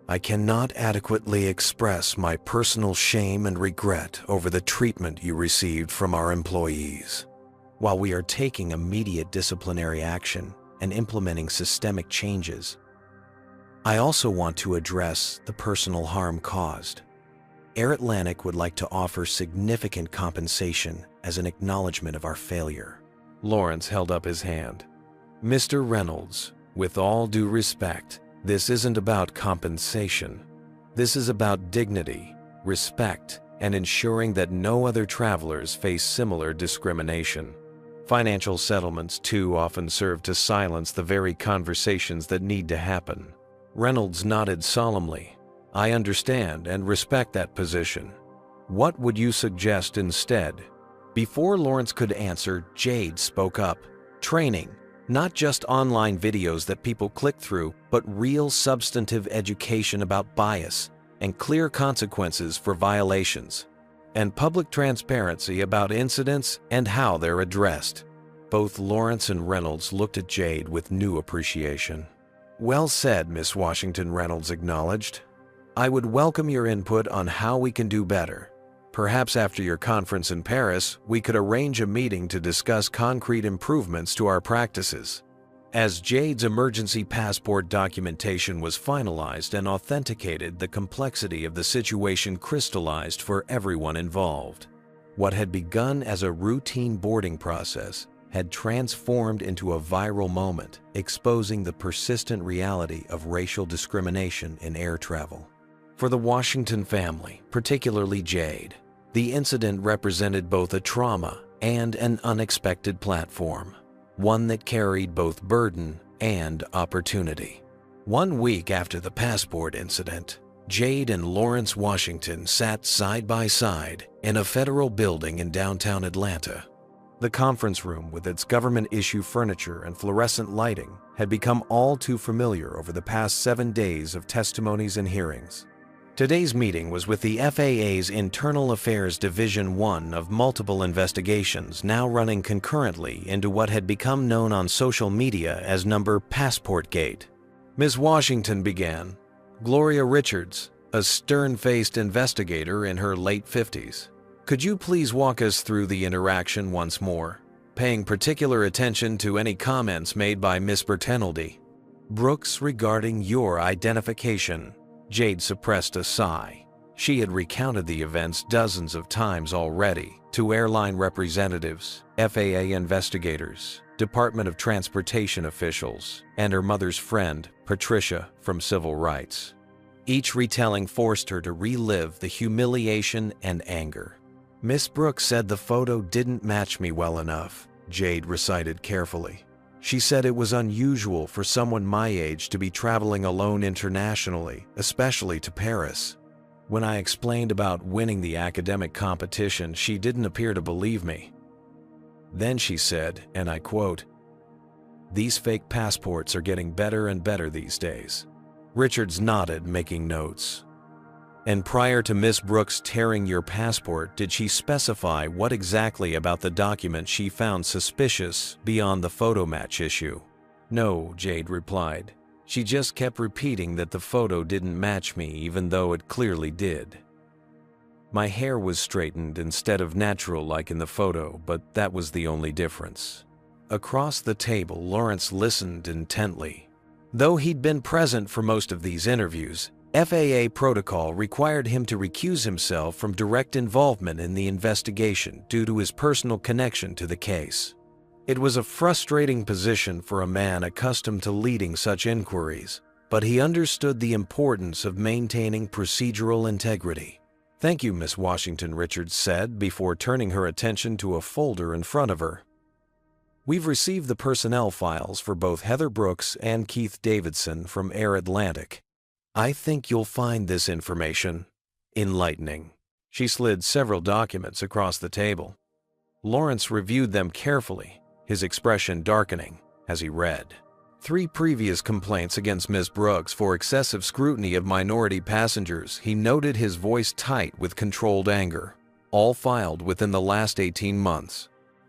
I cannot adequately express my personal shame and regret over the treatment you received from our employees. While we are taking immediate disciplinary action and implementing systemic changes, I also want to address the personal harm caused. Air Atlantic would like to offer significant compensation as an acknowledgement of our failure. Lawrence held up his hand. Mr. Reynolds, with all due respect, this isn't about compensation. This is about dignity, respect, and ensuring that no other travelers face similar discrimination. Financial settlements too often serve to silence the very conversations that need to happen. Reynolds nodded solemnly. I understand and respect that position. What would you suggest instead? Before Lawrence could answer, Jade spoke up. Training, not just online videos that people click through, but real substantive education about bias and clear consequences for violations, and public transparency about incidents and how they're addressed. Both Lawrence and Reynolds looked at Jade with new appreciation. Well said, Miss Washington, Reynolds acknowledged. I would welcome your input on how we can do better. Perhaps after your conference in Paris, we could arrange a meeting to discuss concrete improvements to our practices. As Jade's emergency passport documentation was finalized and authenticated, the complexity of the situation crystallized for everyone involved. What had begun as a routine boarding process had transformed into a viral moment, exposing the persistent reality of racial discrimination in air travel. For the Washington family, particularly Jade, the incident represented both a trauma and an unexpected platform, one that carried both burden and opportunity. 1 week after the passport incident, Jade and Lawrence Washington sat side by side in a federal building in downtown Atlanta. The conference room, with its government-issue furniture and fluorescent lighting, had become all too familiar over the past 7 days of testimonies and hearings. Today's meeting was with the FAA's Internal Affairs Division 1 of multiple investigations, now running concurrently into what had become known on social media as #PassportGate. Ms. Washington began. Gloria Richards, a stern-faced investigator in her late 50s. Could you please walk us through the interaction once more, paying particular attention to any comments made by Ms. Bertenoldi? Brooks, regarding your identification. Jade suppressed a sigh. She had recounted the events dozens of times already to airline representatives, FAA investigators, Department of Transportation officials, and her mother's friend, Patricia, from Civil Rights. Each retelling forced her to relive the humiliation and anger. Miss Brooks said the photo didn't match me well enough, Jade recited carefully. She said it was unusual for someone my age to be traveling alone internationally, especially to Paris. When I explained about winning the academic competition, she didn't appear to believe me. Then she said, and I quote, "These fake passports are getting better and better these days." Richards nodded, making notes. And prior to Miss Brooks tearing your passport, did she specify what exactly about the document she found suspicious beyond the photo match issue? No, Jade replied. She just kept repeating that the photo didn't match me even though it clearly did. My hair was straightened instead of natural like in the photo, but that was the only difference. Across the table, Lawrence listened intently. Though he'd been present for most of these interviews, FAA protocol required him to recuse himself from direct involvement in the investigation due to his personal connection to the case. It was a frustrating position for a man accustomed to leading such inquiries, but he understood the importance of maintaining procedural integrity. Thank you, Miss Washington, Richards said before turning her attention to a folder in front of her. We've received the personnel files for both Heather Brooks and Keith Davidson from Air Atlantic. I think you'll find this information enlightening. She slid several documents across the table. Lawrence reviewed them carefully, his expression darkening as he read. 3 previous complaints against Miss Brooks for excessive scrutiny of minority passengers. He noted, his voice tight with controlled anger. All filed within the last 18 months.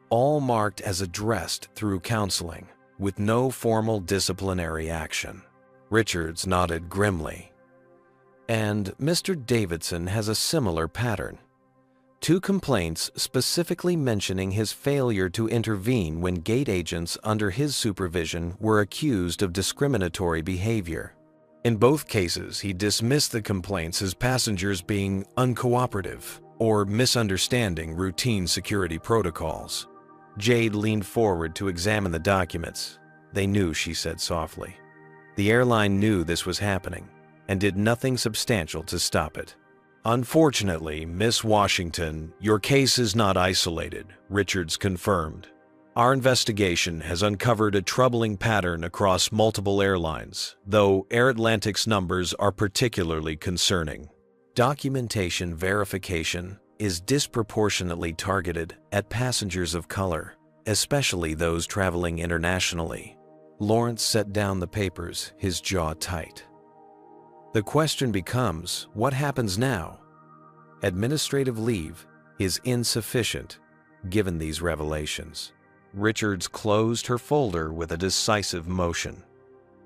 All marked as addressed through counseling, with no formal disciplinary action. Richards nodded grimly. And Mr. Davidson has a similar pattern. 2 complaints specifically mentioning his failure to intervene when gate agents under his supervision were accused of discriminatory behavior. In both cases, he dismissed the complaints as passengers being uncooperative or misunderstanding routine security protocols. Jade leaned forward to examine the documents. They knew, she said softly. The airline knew this was happening and did nothing substantial to stop it. Unfortunately, Miss Washington, your case is not isolated, Richards confirmed. Our investigation has uncovered a troubling pattern across multiple airlines, though Air Atlantic's numbers are particularly concerning. Documentation verification is disproportionately targeted at passengers of color, especially those traveling internationally. Lawrence set down the papers, his jaw tight. The question becomes, what happens now? Administrative leave is insufficient, given these revelations. Richards closed her folder with a decisive motion.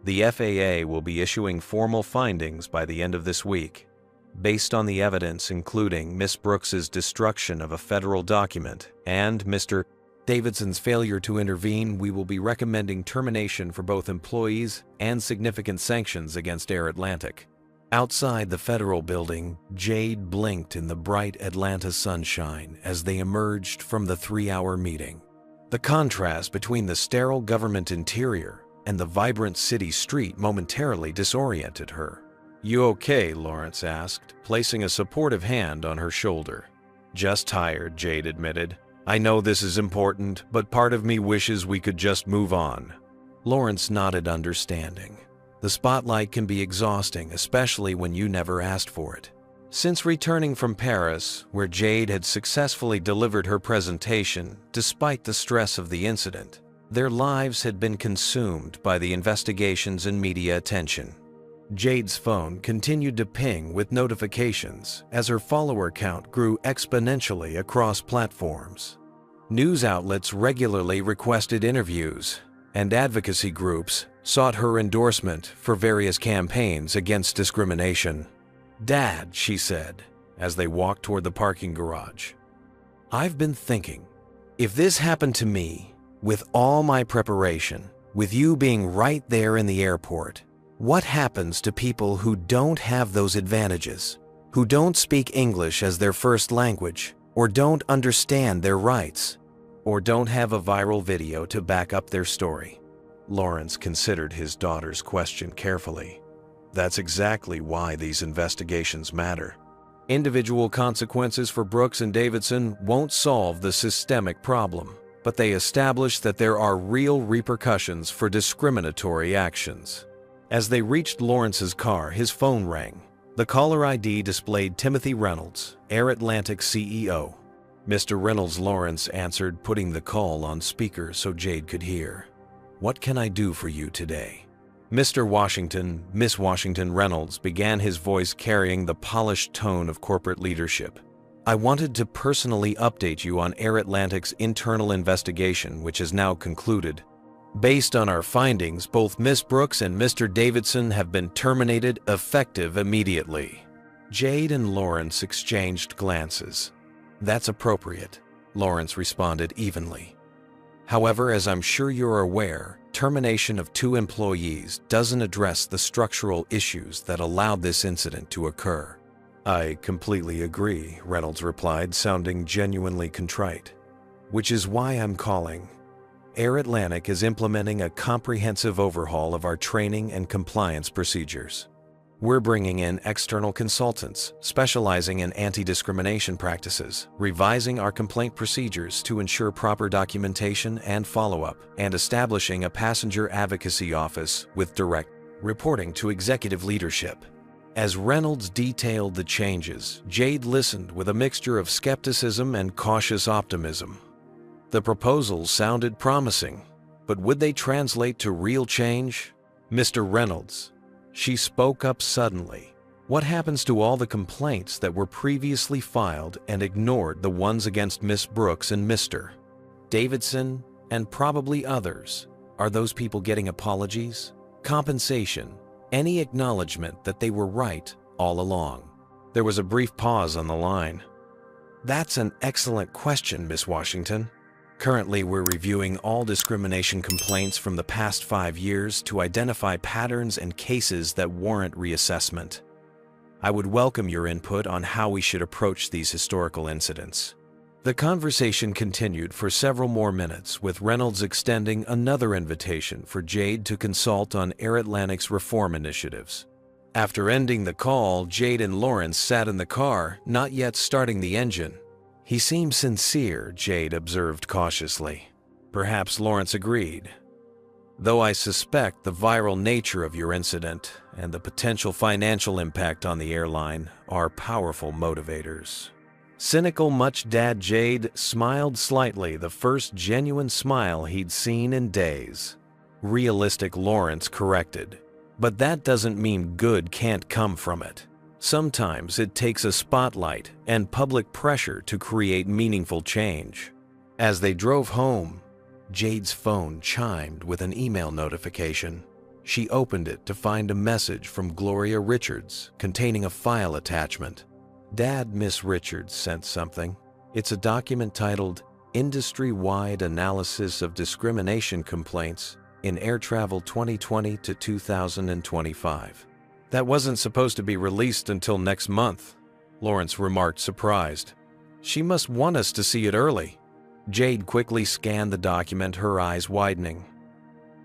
The FAA will be issuing formal findings by the end of this week. Based on the evidence including Miss Brooks's destruction of a federal document and Mr. Davidson's failure to intervene, we will be recommending termination for both employees and significant sanctions against Air Atlantic. Outside the federal building, Jade blinked in the bright Atlanta sunshine as they emerged from the 3-hour meeting. The contrast between the sterile government interior and the vibrant city street momentarily disoriented her. "You okay?" Lawrence asked, placing a supportive hand on her shoulder. "Just tired," Jade admitted. "I know this is important, but part of me wishes we could just move on." Lawrence nodded understanding. The spotlight can be exhausting, especially when you never asked for it. Since returning from Paris, where Jade had successfully delivered her presentation despite the stress of the incident, their lives had been consumed by the investigations and media attention. Jade's phone continued to ping with notifications as her follower count grew exponentially across platforms. News outlets regularly requested interviews, and advocacy groups sought her endorsement for various campaigns against discrimination. "Dad," she said, as they walked toward the parking garage, "I've been thinking, if this happened to me, with all my preparation, with you being right there in the airport, what happens to people who don't have those advantages, who don't speak English as their first language, or don't understand their rights, or don't have a viral video to back up their story?" Lawrence considered his daughter's question carefully. That's exactly why these investigations matter. Individual consequences for Brooks and Davidson won't solve the systemic problem, but they establish that there are real repercussions for discriminatory actions. As they reached Lawrence's car, his phone rang. The caller ID displayed Timothy Reynolds, Air Atlantic CEO. "Mr. Reynolds," Lawrence answered, putting the call on speaker so Jade could hear. "What can I do for you today?" "Mr. Washington," Miss Washington Reynolds began, his voice carrying the polished tone of corporate leadership. "I wanted to personally update you on Air Atlantic's internal investigation, which has now concluded. Based on our findings, both Miss Brooks and Mr. Davidson have been terminated, effective immediately." Jade and Lawrence exchanged glances. "That's appropriate," Lawrence responded evenly. "However, as I'm sure you're aware, termination of 2 employees doesn't address the structural issues that allowed this incident to occur." "I completely agree," Reynolds replied, sounding genuinely contrite. "Which is why I'm calling. Air Atlantic is implementing a comprehensive overhaul of our training and compliance procedures. We're bringing in external consultants specializing in anti-discrimination practices, revising our complaint procedures to ensure proper documentation and follow-up, and establishing a passenger advocacy office with direct reporting to executive leadership. As Reynolds detailed the changes, Jade listened with a mixture of skepticism and cautious optimism. The proposals sounded promising, but would they translate to real change? "Mr. Reynolds," she spoke up suddenly, "what happens to all the complaints that were previously filed and ignored, the ones against Miss Brooks and Mr. Davidson and probably others? Are those people getting apologies, compensation, any acknowledgement that they were right all along?" There was a brief pause on the line. "That's an excellent question, Miss Washington. Currently, we're reviewing all discrimination complaints from the past 5 years to identify patterns and cases that warrant reassessment. I would welcome your input on how we should approach these historical incidents." The conversation continued for several more minutes, with Reynolds extending another invitation for Jade to consult on Air Atlantic's reform initiatives. After ending the call, Jade and Lawrence sat in the car, not yet starting the engine. "He seems sincere," Jade observed cautiously. Perhaps Lawrence agreed. "Though I suspect the viral nature of your incident and the potential financial impact on the airline are powerful motivators." Cynical much, Dad? Jade smiled slightly, the first genuine smile he'd seen in days. Realistic, Lawrence corrected. "But that doesn't mean good can't come from it. Sometimes it takes a spotlight and public pressure to create meaningful change." As they drove home, Jade's phone chimed with an email notification. She opened it to find a message from Gloria Richards containing a file attachment. "Dad, Miss Richards sent something. It's a document titled Industry-Wide Analysis of Discrimination Complaints in Air Travel 2020 to 2025. That wasn't supposed to be released until next month," Lawrence remarked, surprised. "She must want us to see it early." Jade quickly scanned the document, her eyes widening.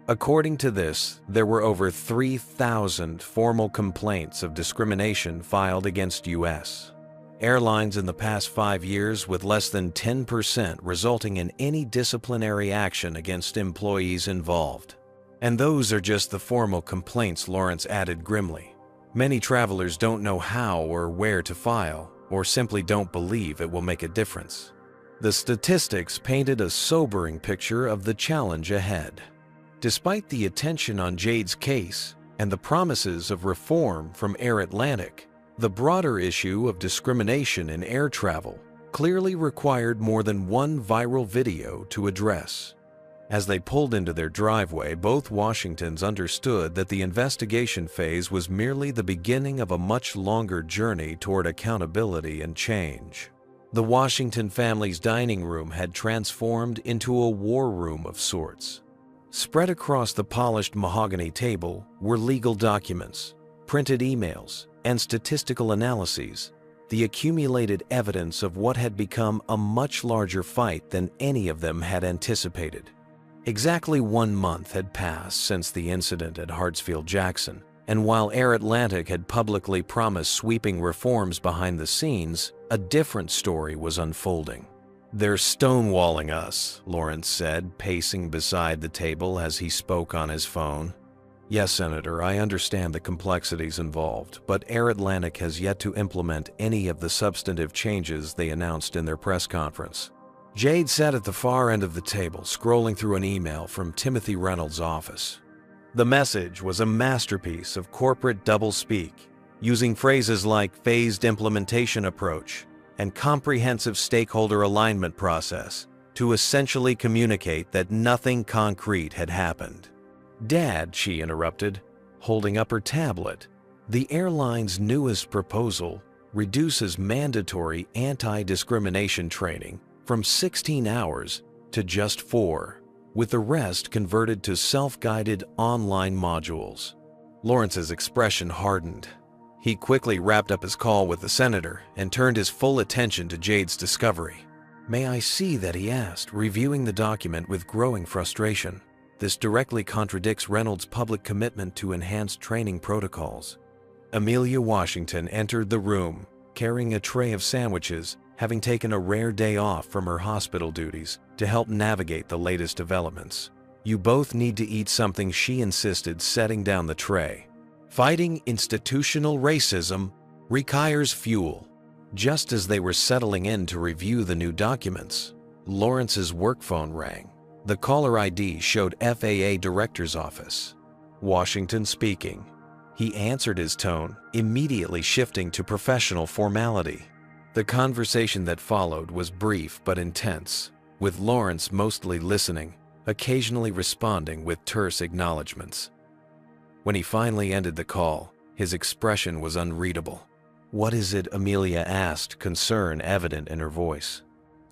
According to this, there were over 3,000 formal complaints of discrimination filed against U.S. airlines in the past 5 years, with less than 10% resulting in any disciplinary action against employees involved. "And those are just the formal complaints," Lawrence added grimly. "Many travelers don't know how or where to file, or simply don't believe it will make a difference." The statistics painted a sobering picture of the challenge ahead. Despite the attention on Jade's case and the promises of reform from Air Atlantic, the broader issue of discrimination in air travel clearly required more than one viral video to address. As they pulled into their driveway, both Washingtons understood that the investigation phase was merely the beginning of a much longer journey toward accountability and change. The Washington family's dining room had transformed into a war room of sorts. Spread across the polished mahogany table were legal documents, printed emails, and statistical analyses, the accumulated evidence of what had become a much larger fight than any of them had anticipated. Exactly 1 month had passed since the incident at Hartsfield-Jackson, and while Air Atlantic had publicly promised sweeping reforms behind the scenes, a different story was unfolding. "They're stonewalling us," Lawrence said, pacing beside the table as he spoke on his phone. "Yes, Senator, I understand the complexities involved, but Air Atlantic has yet to implement any of the substantive changes they announced in their press conference." Jade sat at the far end of the table, scrolling through an email from Timothy Reynolds' office. The message was a masterpiece of corporate doublespeak, using phrases like phased implementation approach and comprehensive stakeholder alignment process to essentially communicate that nothing concrete had happened. "Dad," she interrupted, holding up her tablet, "the airline's newest proposal reduces mandatory anti-discrimination training from 16 hours to just 4, with the rest converted to self-guided online modules." Lawrence's expression hardened. He quickly wrapped up his call with the senator and turned his full attention to Jade's discovery. "May I see that?" he asked, reviewing the document with growing frustration. "This directly contradicts Reynolds' public commitment to enhanced training protocols." Amelia Washington entered the room, carrying a tray of sandwiches, having taken a rare day off from her hospital duties to help navigate the latest developments. "You both need to eat something," she insisted, setting down the tray. Fighting institutional racism requires fuel. Just as they were settling in to review the new documents, Lawrence's work phone rang. The caller ID showed FAA Director's Office. Washington speaking. He answered his tone, immediately shifting to professional formality. The conversation that followed was brief but intense, with Lawrence mostly listening, occasionally responding with terse acknowledgments. When he finally ended the call, his expression was unreadable. "What is it?" Amelia asked, concern evident in her voice.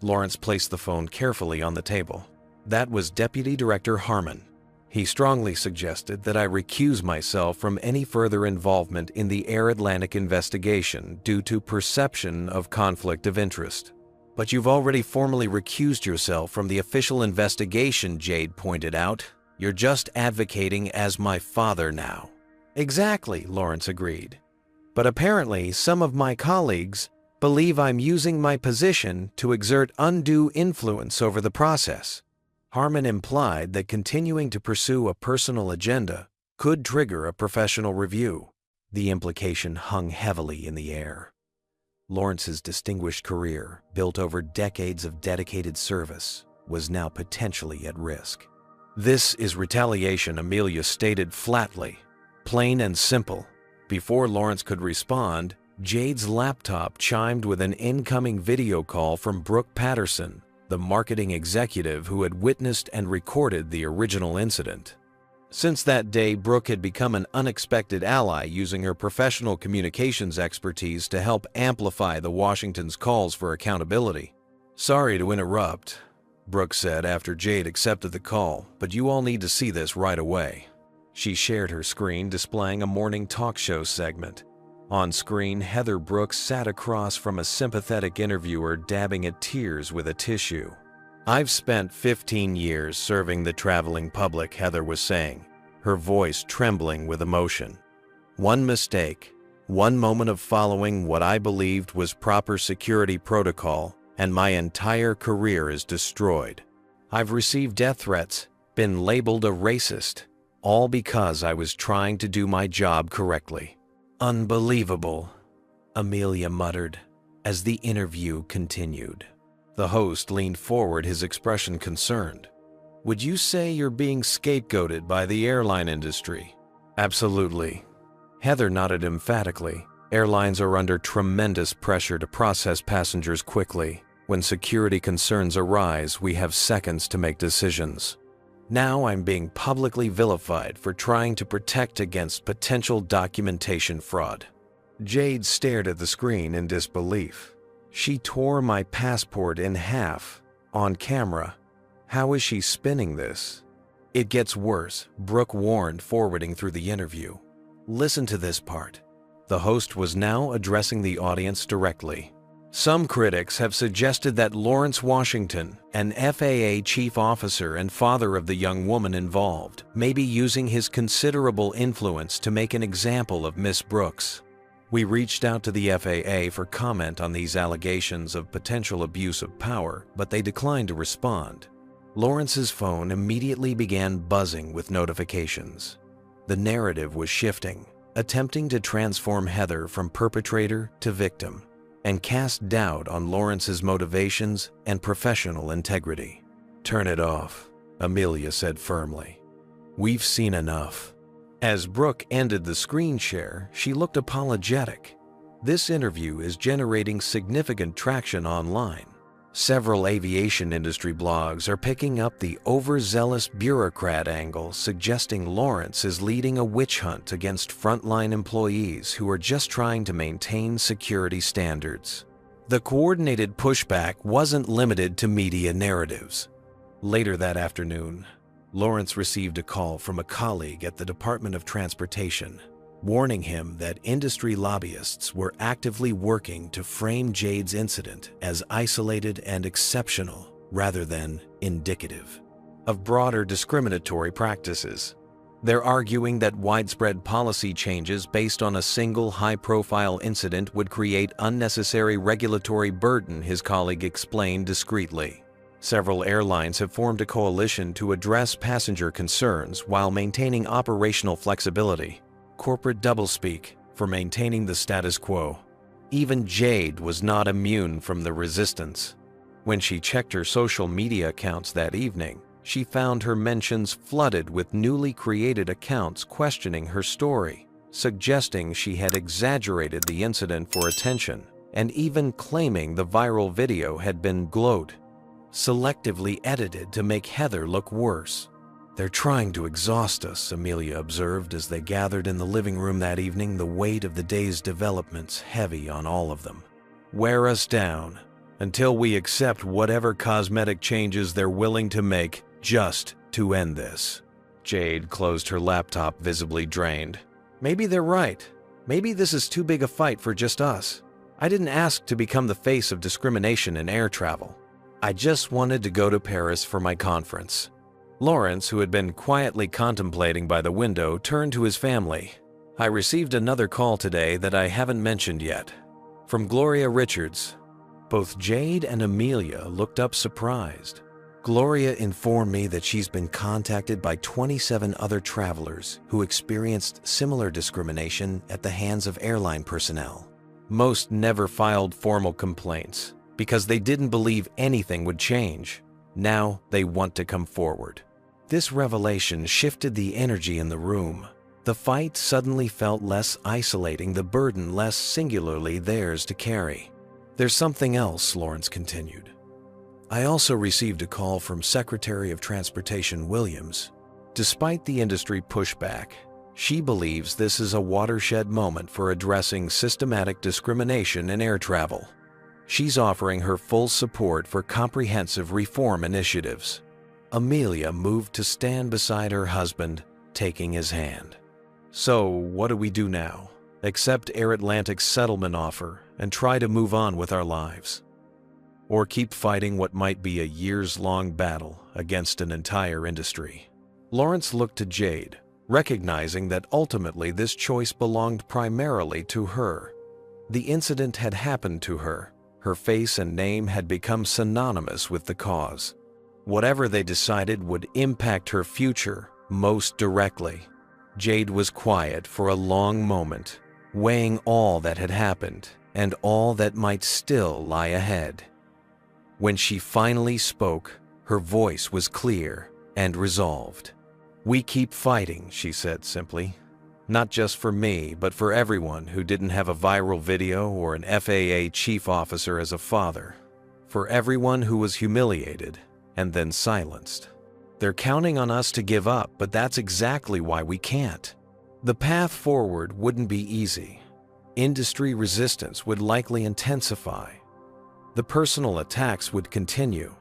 Lawrence placed the phone carefully on the table. "That was Deputy Director Harmon. He strongly suggested that I recuse myself from any further involvement in the Air Atlantic investigation due to perception of conflict of interest." "But you've already formally recused yourself from the official investigation," Jade pointed out. "You're just advocating as my father now." "Exactly," Lawrence agreed. "But apparently some of my colleagues believe I'm using my position to exert undue influence over the process." Harmon implied that continuing to pursue a personal agenda could trigger a professional review. The implication hung heavily in the air. Lawrence's distinguished career, built over decades of dedicated service, was now potentially at risk. "This is retaliation," Amelia stated flatly, plain and simple. Before Lawrence could respond, Jade's laptop chimed with an incoming video call from Brooke Patterson, the marketing executive who had witnessed and recorded the original incident. Since that day, Brooke had become an unexpected ally, using her professional communications expertise to help amplify the Washington's calls for accountability. "Sorry to interrupt," Brooke said after Jade accepted the call, "but you all need to see this right away." She shared her screen, displaying a morning talk show segment. On screen, Heather Brooks sat across from a sympathetic interviewer, dabbing at tears with a tissue. "I've spent 15 years serving the traveling public," Heather was saying, her voice trembling with emotion. "One mistake, one moment of following what I believed was proper security protocol, and my entire career is destroyed. I've received death threats, been labeled a racist, all because I was trying to do my job correctly." "Unbelievable," Amelia muttered as the interview continued. The host leaned forward, his expression concerned. "Would you say you're being scapegoated by the airline industry?" "Absolutely." Heather nodded emphatically. "Airlines are under tremendous pressure to process passengers quickly. When security concerns arise, we have seconds to make decisions. Now I'm being publicly vilified for trying to protect against potential documentation fraud." Jade stared at the screen in disbelief. "She tore my passport in half, on camera. How is she spinning this?" "It gets worse," Brooke warned, forwarding through the interview. "Listen to this part." The host was now addressing the audience directly. "Some critics have suggested that Lawrence Washington, an FAA chief officer and father of the young woman involved, may be using his considerable influence to make an example of Miss Brooks. We reached out to the FAA for comment on these allegations of potential abuse of power, but they declined to respond." Lawrence's phone immediately began buzzing with notifications. The narrative was shifting, attempting to transform Heather from perpetrator to victim, and cast doubt on Lawrence's motivations and professional integrity. "Turn it off," Amelia said firmly. "We've seen enough." As Brooke ended the screen share, she looked apologetic. This interview is generating significant traction online. Several aviation industry blogs are picking up the overzealous bureaucrat angle, suggesting Lawrence is leading a witch hunt against frontline employees who are just trying to maintain security standards. The coordinated pushback wasn't limited to media narratives. Later that afternoon, Lawrence received a call from a colleague at the Department of Transportation, warning him that industry lobbyists were actively working to frame Jade's incident as isolated and exceptional rather than indicative of broader discriminatory practices. They're arguing that widespread policy changes based on a single high-profile incident would create unnecessary regulatory burden, his colleague explained discreetly. Several airlines have formed a coalition to address passenger concerns while maintaining operational flexibility. corporate doublespeak, for maintaining the status quo. Even Jade was not immune from the resistance. When she checked her social media accounts that evening, she found her mentions flooded with newly created accounts questioning her story, suggesting she had exaggerated the incident for attention, and even claiming the viral video had been selectively edited to make Heather look worse. "They're trying to exhaust us," Amelia observed as they gathered in the living room that evening, the weight of the day's developments heavy on all of them. "Wear us down until we accept whatever cosmetic changes they're willing to make just to end this." Jade closed her laptop, visibly drained. "Maybe they're right. Maybe this is too big a fight for just us. I didn't ask to become the face of discrimination in air travel. I just wanted to go to Paris for my conference." Lawrence, who had been quietly contemplating by the window, turned to his family. "I received another call today that I haven't mentioned yet. From Gloria Richards." Both Jade and Amelia looked up surprised. "Gloria informed me that she's been contacted by 27 other travelers who experienced similar discrimination at the hands of airline personnel. Most never filed formal complaints because they didn't believe anything would change. Now they want to come forward." This revelation shifted the energy in the room. The fight suddenly felt less isolating, the burden less singularly theirs to carry. "There's something else," Lawrence continued. "I also received a call from Secretary of Transportation Williams. Despite the industry pushback, she believes this is a watershed moment for addressing systematic discrimination in air travel. She's offering her full support for comprehensive reform initiatives." Amelia moved to stand beside her husband, taking his hand. "So, what do we do now? Accept Air Atlantic's settlement offer and try to move on with our lives? Or keep fighting what might be a years-long battle against an entire industry?" Lawrence looked to Jade, recognizing that ultimately this choice belonged primarily to her. The incident had happened to her. Her face and name had become synonymous with the cause. Whatever they decided would impact her future most directly. Jade was quiet for a long moment, weighing all that had happened and all that might still lie ahead. When she finally spoke, her voice was clear and resolved. "We keep fighting," she said simply. "Not just for me, but for everyone who didn't have a viral video or an FAA chief officer as a father. For everyone who was humiliated and then silenced. They're counting on us to give up, but that's exactly why we can't." The path forward wouldn't be easy. Industry resistance would likely intensify. The personal attacks would continue,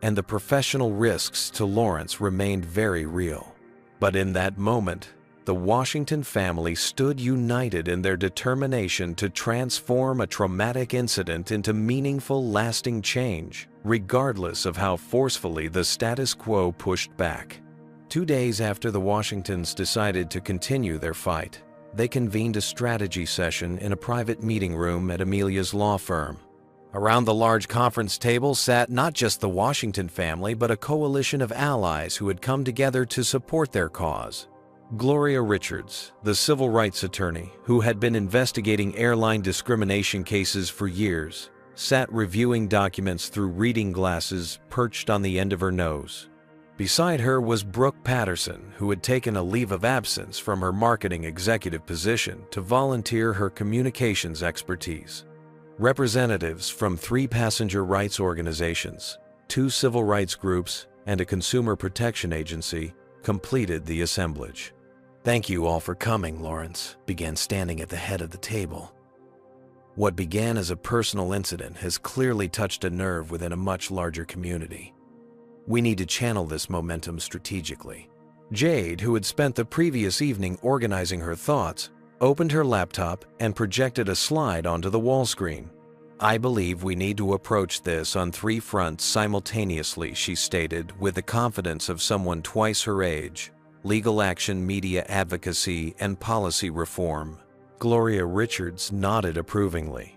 and the professional risks to Lawrence remained very real. But in that moment, the Washington family stood united in their determination to transform a traumatic incident into meaningful, lasting change, regardless of how forcefully the status quo pushed back. 2 days after the Washingtons decided to continue their fight, they convened a strategy session in a private meeting room at Amelia's law firm. Around the large conference table sat not just the Washington family, but a coalition of allies who had come together to support their cause. Gloria Richards, the civil rights attorney who had been investigating airline discrimination cases for years, sat reviewing documents through reading glasses perched on the end of her nose. Beside her was Brooke Patterson, who had taken a leave of absence from her marketing executive position to volunteer her communications expertise. Representatives from 3 passenger rights organizations, 2 civil rights groups, and a consumer protection agency completed the assemblage. "Thank you all for coming," Lawrence began, standing at the head of the table. "What began as a personal incident has clearly touched a nerve within a much larger community. We need to channel this momentum strategically." Jade, who had spent the previous evening organizing her thoughts, opened her laptop and projected a slide onto the wall screen. "I believe we need to approach this on 3 fronts simultaneously," she stated with the confidence of someone twice her age: legal action, media advocacy, and policy reform. Gloria Richards nodded approvingly.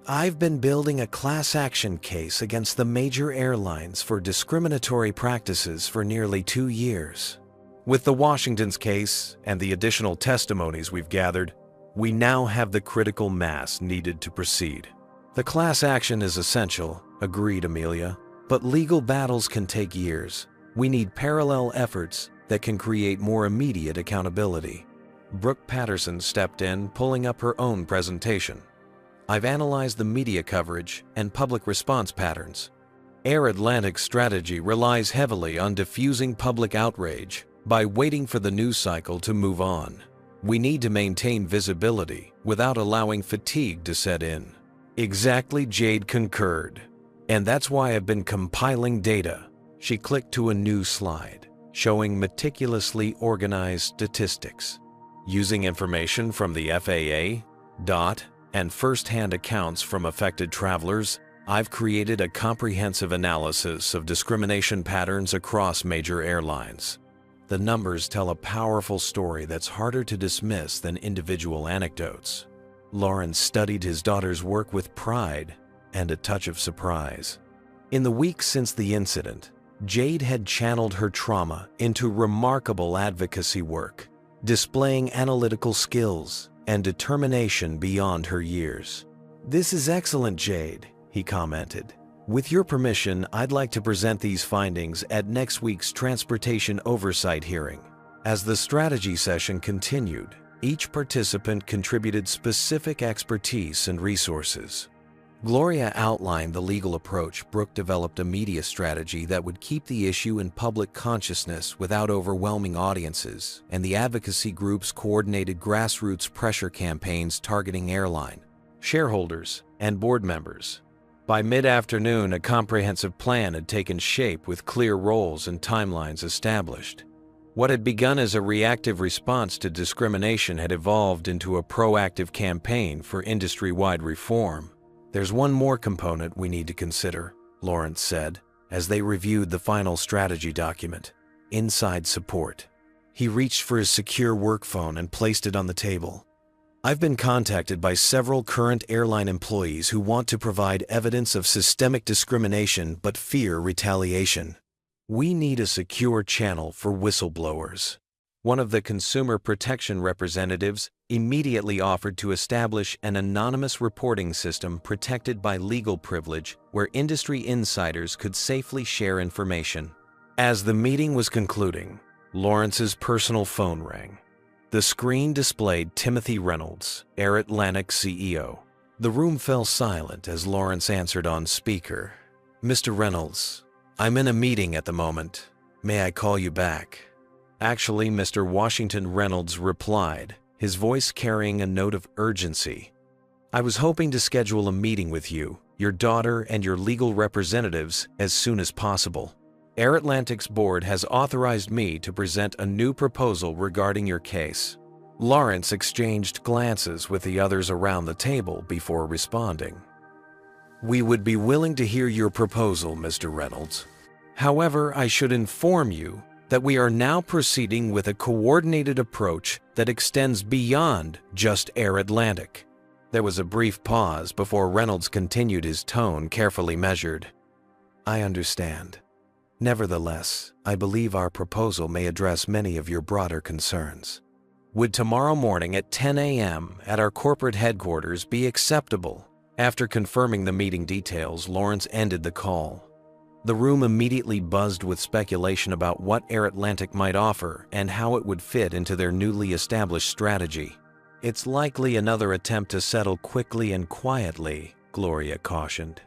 "I've been building a class action case against the major airlines for discriminatory practices for nearly 2 years. With the Washington's case and the additional testimonies we've gathered, we now have the critical mass needed to proceed. The class action is essential, agreed Amelia, but legal battles can take years. We need parallel efforts that can create more immediate accountability. Brooke Patterson stepped in, pulling up her own presentation. I've analyzed the media coverage and public response patterns. Air Atlantic's strategy relies heavily on diffusing public outrage by waiting for the news cycle to move on. We need to maintain visibility without allowing fatigue to set in. Exactly, Jade concurred. And that's why I've been compiling data. She clicked to a new slide, showing meticulously organized statistics. Using information from the FAA, DOT, and first-hand accounts from affected travelers, I've created a comprehensive analysis of discrimination patterns across major airlines. The numbers tell a powerful story that's harder to dismiss than individual anecdotes. Lawrence studied his daughter's work with pride and a touch of surprise. In the weeks since the incident, Jade had channeled her trauma into remarkable advocacy work, displaying analytical skills and determination beyond her years. "This is excellent, Jade," he commented. "With your permission, I'd like to present these findings at next week's Transportation Oversight hearing." As the strategy session continued, each participant contributed specific expertise and resources. Gloria outlined the legal approach. Brooke developed a media strategy that would keep the issue in public consciousness without overwhelming audiences, and the advocacy groups coordinated grassroots pressure campaigns targeting airline, shareholders, and board members. By mid-afternoon, a comprehensive plan had taken shape with clear roles and timelines established. What had begun as a reactive response to discrimination had evolved into a proactive campaign for industry-wide reform. "There's one more component we need to consider," Lawrence said, as they reviewed the final strategy document: inside support. He reached for his secure work phone and placed it on the table. "I've been contacted by several current airline employees who want to provide evidence of systemic discrimination but fear retaliation. We need a secure channel for whistleblowers." One of the consumer protection representatives immediately offered to establish an anonymous reporting system protected by legal privilege where industry insiders could safely share information. As the meeting was concluding, Lawrence's personal phone rang. The screen displayed Timothy Reynolds, Air Atlantic CEO. The room fell silent as Lawrence answered on speaker. "Mr. Reynolds, I'm in a meeting at the moment. May I call you back?" "Actually, Mr. Washington," Reynolds replied, his voice carrying a note of urgency. "I was hoping to schedule a meeting with you, your daughter, and your legal representatives as soon as possible. Air Atlantic's board has authorized me to present a new proposal regarding your case." Lawrence exchanged glances with the others around the table before responding. "We would be willing to hear your proposal, Mr. Reynolds. However, I should inform you that we are now proceeding with a coordinated approach that extends beyond just Air Atlantic." There was a brief pause before Reynolds continued, his tone carefully measured. "I understand. Nevertheless, I believe our proposal may address many of your broader concerns. Would tomorrow morning at 10 a.m. at our corporate headquarters be acceptable?" After confirming the meeting details, Lawrence ended the call. The room immediately buzzed with speculation about what Air Atlantic might offer and how it would fit into their newly established strategy. "It's likely another attempt to settle quickly and quietly," Gloria cautioned.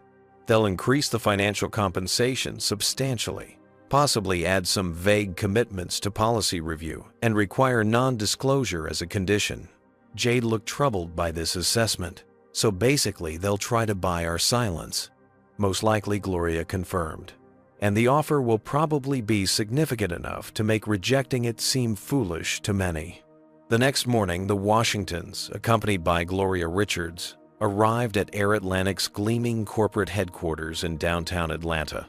"They'll increase the financial compensation substantially, possibly add some vague commitments to policy review, and require non-disclosure as a condition." Jade looked troubled by this assessment. "So basically, they'll try to buy our silence." "Most likely," Gloria confirmed. "And the offer will probably be significant enough to make rejecting it seem foolish to many." The next morning, the Washingtons, accompanied by Gloria Richards, arrived at Air Atlantic's gleaming corporate headquarters in downtown Atlanta.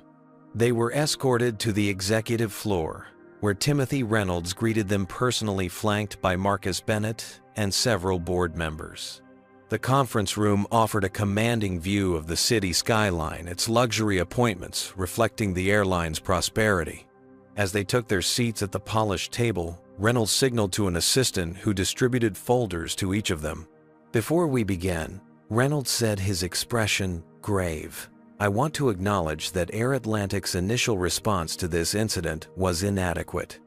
They were escorted to the executive floor, where Timothy Reynolds greeted them personally, flanked by Marcus Bennett and several board members. The conference room offered a commanding view of the city skyline, its luxury appointments reflecting the airline's prosperity. As they took their seats at the polished table, Reynolds signaled to an assistant who distributed folders to each of them. Before we began, Reynolds said, his expression grave, "I want to acknowledge that Air Atlantic's initial response to this incident was inadequate.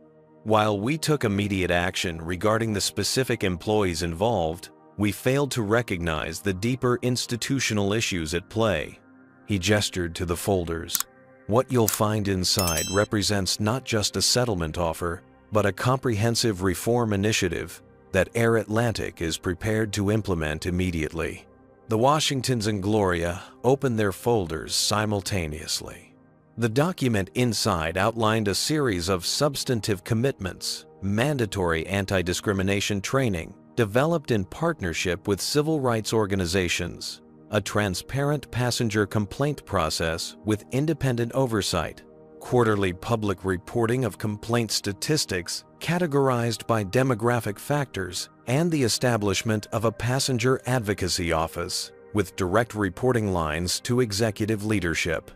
While we took immediate action regarding the specific employees involved, we failed to recognize the deeper institutional issues at play." He gestured to the folders. "What you'll find inside represents not just a settlement offer, but a comprehensive reform initiative that Air Atlantic is prepared to implement immediately." The Washingtons and Gloria opened their folders simultaneously. The document inside outlined a series of substantive commitments, mandatory anti-discrimination training, developed in partnership with civil rights organizations, a transparent passenger complaint process with independent oversight, quarterly public reporting of complaint statistics categorized by demographic factors, and the establishment of a passenger advocacy office with direct reporting lines to executive leadership.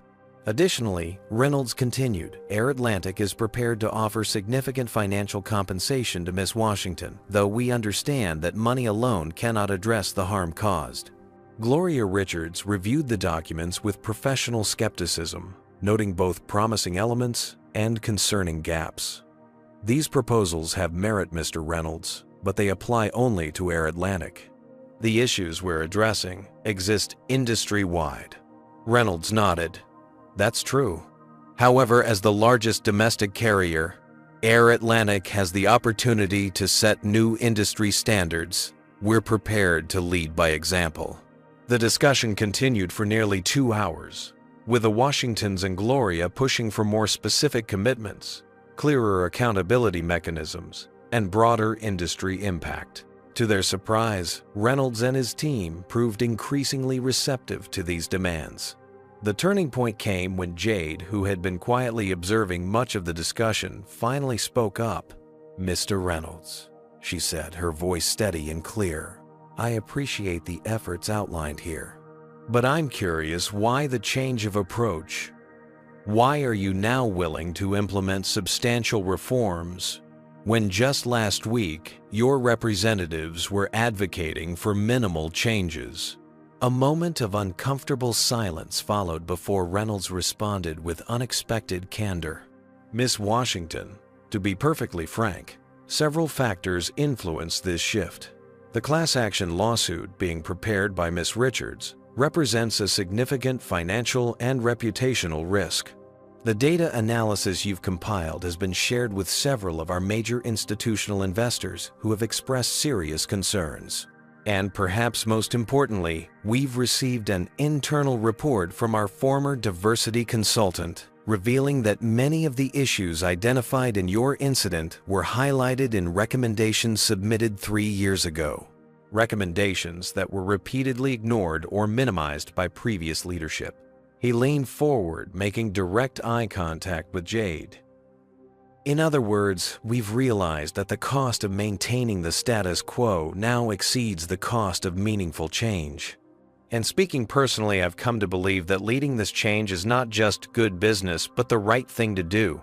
Additionally, Reynolds continued, Air Atlantic is prepared to offer significant financial compensation to Ms. Washington, though we understand that money alone cannot address the harm caused. Gloria Richards reviewed the documents with professional skepticism, noting both promising elements and concerning gaps. These proposals have merit, Mr. Reynolds, but they apply only to Air Atlantic. The issues we're addressing exist industry-wide. Reynolds nodded. That's true. However, as the largest domestic carrier, Air Atlantic has the opportunity to set new industry standards. We're prepared to lead by example. The discussion continued for nearly 2 hours, with the Washingtons and Gloria pushing for more specific commitments, clearer accountability mechanisms, and broader industry impact. To their surprise, Reynolds and his team proved increasingly receptive to these demands. The turning point came when Jade, who had been quietly observing much of the discussion, finally spoke up. "Mr. Reynolds," she said, her voice steady and clear, "I appreciate the efforts outlined here. But I'm curious why the change of approach? Why are you now willing to implement substantial reforms when just last week your representatives were advocating for minimal changes?" A moment of uncomfortable silence followed before Reynolds responded with unexpected candor. "Miss Washington, to be perfectly frank, several factors influenced this shift. The class action lawsuit being prepared by Miss Richards represents a significant financial and reputational risk. The data analysis you've compiled has been shared with several of our major institutional investors who have expressed serious concerns. And perhaps most importantly, we've received an internal report from our former diversity consultant revealing that many of the issues identified in your incident were highlighted in recommendations submitted 3 years ago. Recommendations that were repeatedly ignored or minimized by previous leadership." He leaned forward, making direct eye contact with Jade. "In other words, we've realized that the cost of maintaining the status quo now exceeds the cost of meaningful change. And speaking personally, I've come to believe that leading this change is not just good business, but the right thing to do."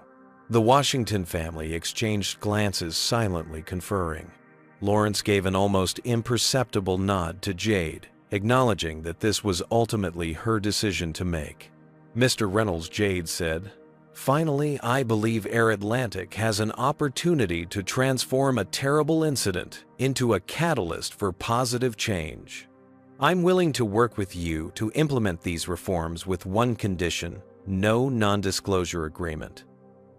The Washington family exchanged glances, silently conferring. Lawrence gave an almost imperceptible nod to Jade, acknowledging that this was ultimately her decision to make. "Mr. Reynolds," Jade said, "finally, I believe Air Atlantic has an opportunity to transform a terrible incident into a catalyst for positive change. I'm willing to work with you to implement these reforms with one condition: no non-disclosure agreement.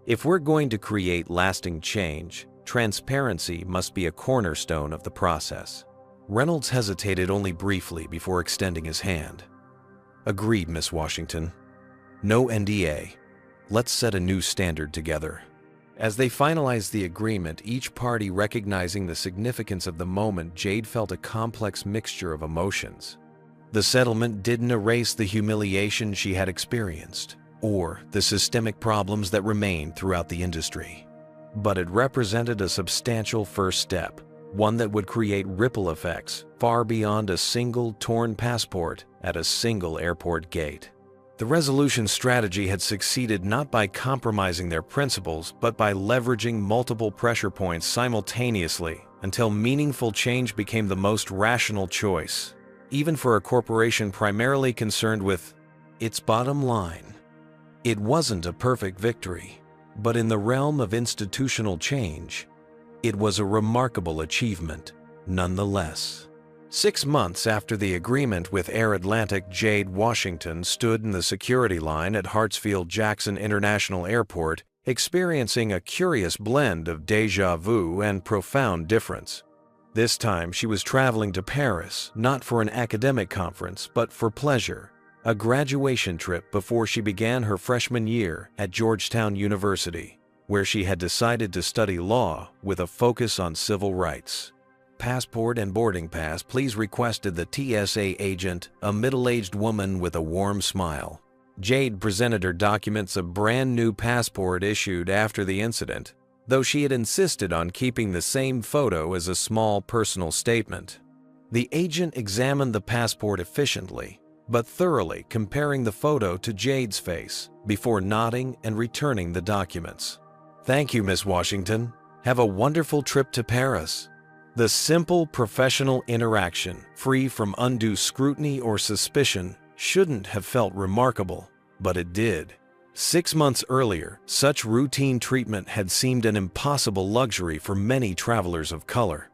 If we're going to create lasting change, transparency must be a cornerstone of the process." Reynolds hesitated only briefly before extending his hand. "Agreed, Miss Washington. No NDA. Let's set a new standard together." As they finalized the agreement, each party recognizing the significance of the moment, Jade felt a complex mixture of emotions. The settlement didn't erase the humiliation she had experienced, or the systemic problems that remained throughout the industry. But it represented a substantial first step, one that would create ripple effects far beyond a single torn passport at a single airport gate. The resolution strategy had succeeded not by compromising their principles, but by leveraging multiple pressure points simultaneously until meaningful change became the most rational choice, even for a corporation primarily concerned with its bottom line. It wasn't a perfect victory, but in the realm of institutional change, it was a remarkable achievement nonetheless. 6 months after the agreement with Air Atlantic, Jade Washington stood in the security line at Hartsfield-Jackson International Airport, experiencing a curious blend of déjà vu and profound difference. This time she was traveling to Paris, not for an academic conference, but for pleasure, a graduation trip before she began her freshman year at Georgetown University, where she had decided to study law with a focus on civil rights. "Passport and boarding pass, please," requested the TSA agent, a middle-aged woman with a warm smile. Jade presented her documents, a brand new passport issued after the incident, though she had insisted on keeping the same photo as a small personal statement. The agent examined the passport efficiently, but thoroughly, comparing the photo to Jade's face before nodding and returning the documents. "Thank you, Miss Washington. Have a wonderful trip to Paris." The simple professional interaction, free from undue scrutiny or suspicion, shouldn't have felt remarkable, but it did. 6 months earlier, such routine treatment had seemed an impossible luxury for many travelers of color.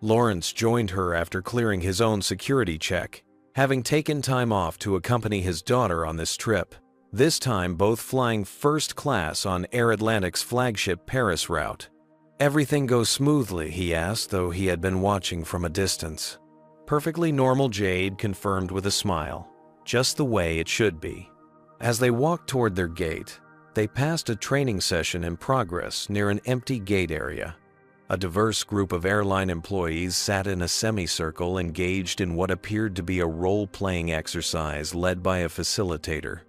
Lawrence joined her after clearing his own security check, having taken time off to accompany his daughter on this trip, this time both flying first class on Air Atlantic's flagship Paris route. "Everything goes smoothly?" he asked, though he had been watching from a distance. "Perfectly normal," Jade confirmed with a smile. "Just the way it should be." As they walked toward their gate, they passed a training session in progress near an empty gate area. A diverse group of airline employees sat in a semicircle, engaged in what appeared to be a role-playing exercise led by a facilitator.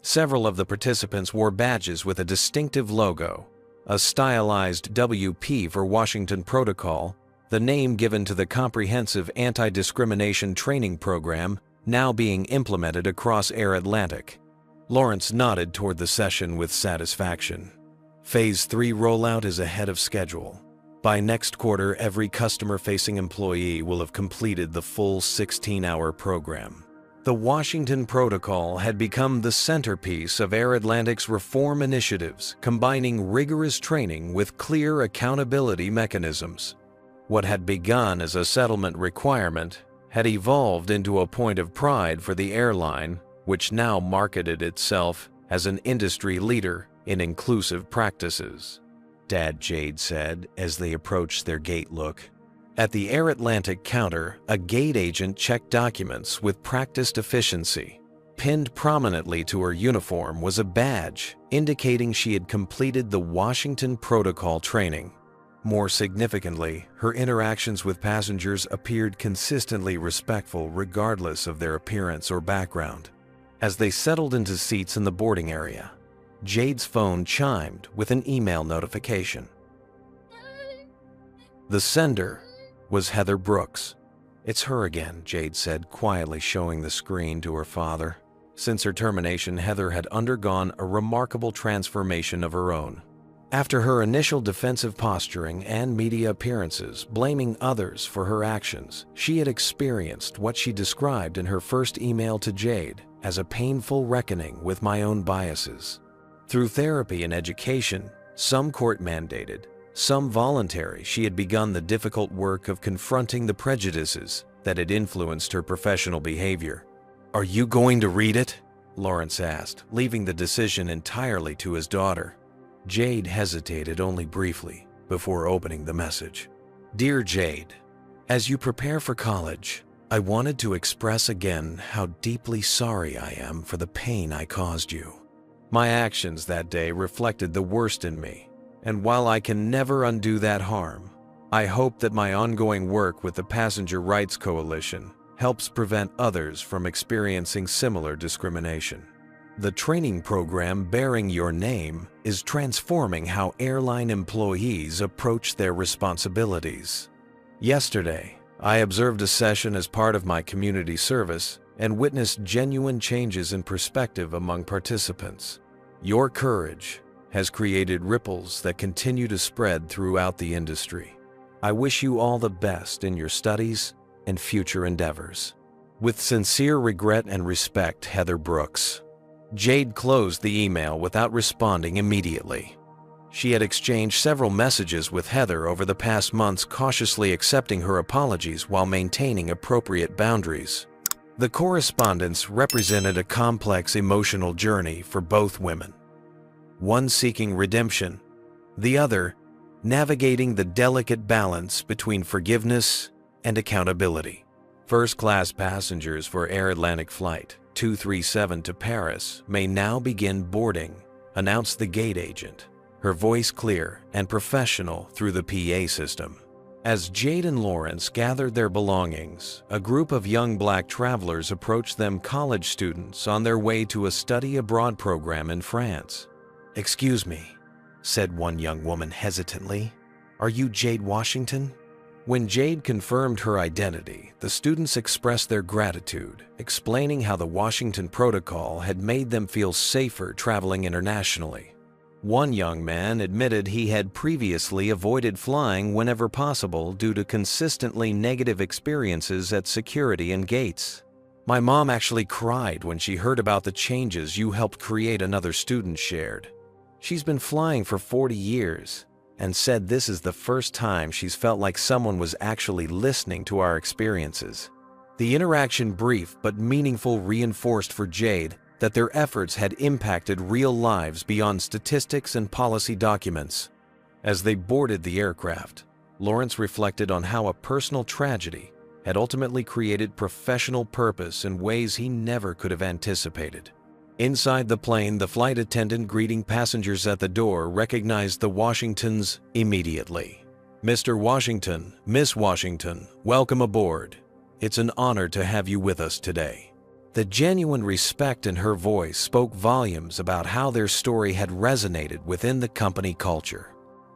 Several of the participants wore badges with a distinctive logo, a stylized WP for Washington Protocol, the name given to the comprehensive anti-discrimination training program now being implemented across Air Atlantic. Lawrence nodded toward the session with satisfaction. Phase 3 rollout is ahead of schedule. By next quarter, every customer-facing employee will have completed the full 16-hour program. The Washington Protocol had become the centerpiece of Air Atlantic's reform initiatives, combining rigorous training with clear accountability mechanisms. What had begun as a settlement requirement had evolved into a point of pride for the airline, which now marketed itself as an industry leader in inclusive practices. "Dad," Jade said as they approached their gate look. At the Air Atlantic counter, a gate agent checked documents with practiced efficiency. Pinned prominently to her uniform was a badge indicating she had completed the Washington Protocol training. More significantly, her interactions with passengers appeared consistently respectful regardless of their appearance or background. As they settled into seats in the boarding area, Jade's phone chimed with an email notification. The sender was Heather Brooks. "It's her again," Jade said, quietly showing the screen to her father. Since her termination, Heather had undergone a remarkable transformation of her own. After her initial defensive posturing and media appearances, blaming others for her actions, she had experienced what she described in her first email to Jade as a painful reckoning with my own biases. Through therapy and education, some court-mandated, some voluntary, she had begun the difficult work of confronting the prejudices that had influenced her professional behavior. "Are you going to read it?" Lawrence asked, leaving the decision entirely to his daughter. Jade hesitated only briefly before opening the message. "Dear Jade, as you prepare for college, I wanted to express again how deeply sorry I am for the pain I caused you. My actions that day reflected the worst in me, and while I can never undo that harm, I hope that my ongoing work with the Passenger Rights Coalition helps prevent others from experiencing similar discrimination. The training program bearing your name is transforming how airline employees approach their responsibilities. Yesterday, I observed a session as part of my community service and witnessed genuine changes in perspective among participants. Your courage has created ripples that continue to spread throughout the industry. I wish you all the best in your studies and future endeavors. With sincere regret and respect, Heather Brooks. Jade closed the email without responding immediately. She had exchanged several messages with Heather over the past months, cautiously accepting her apologies while maintaining appropriate boundaries. The correspondence represented a complex emotional journey for both women. One seeking redemption, the other navigating the delicate balance between forgiveness and accountability. First-class passengers for Air Atlantic Flight 237 to Paris may now begin boarding, announced the gate agent, her voice clear and professional through the PA system. As Jade and Lawrence gathered their belongings, a group of young black travelers approached them, college students on their way to a study abroad program in France. "Excuse me," said one young woman hesitantly. "Are you Jade Washington?" When Jade confirmed her identity, the students expressed their gratitude, explaining how the Washington Protocol had made them feel safer traveling internationally. One young man admitted he had previously avoided flying whenever possible due to consistently negative experiences at security and gates. "My mom actually cried when she heard about the changes you helped create," another student shared. "She's been flying for 40 years and said this is the first time she's felt like someone was actually listening to our experiences." The interaction, brief but meaningful, reinforced for Jade that their efforts had impacted real lives beyond statistics and policy documents. As they boarded the aircraft, Lawrence reflected on how a personal tragedy had ultimately created professional purpose in ways he never could have anticipated. Inside the plane, the flight attendant greeting passengers at the door recognized the Washingtons immediately. "Mr. Washington, Miss Washington, welcome aboard. It's an honor to have you with us today." The genuine respect in her voice spoke volumes about how their story had resonated within the company culture.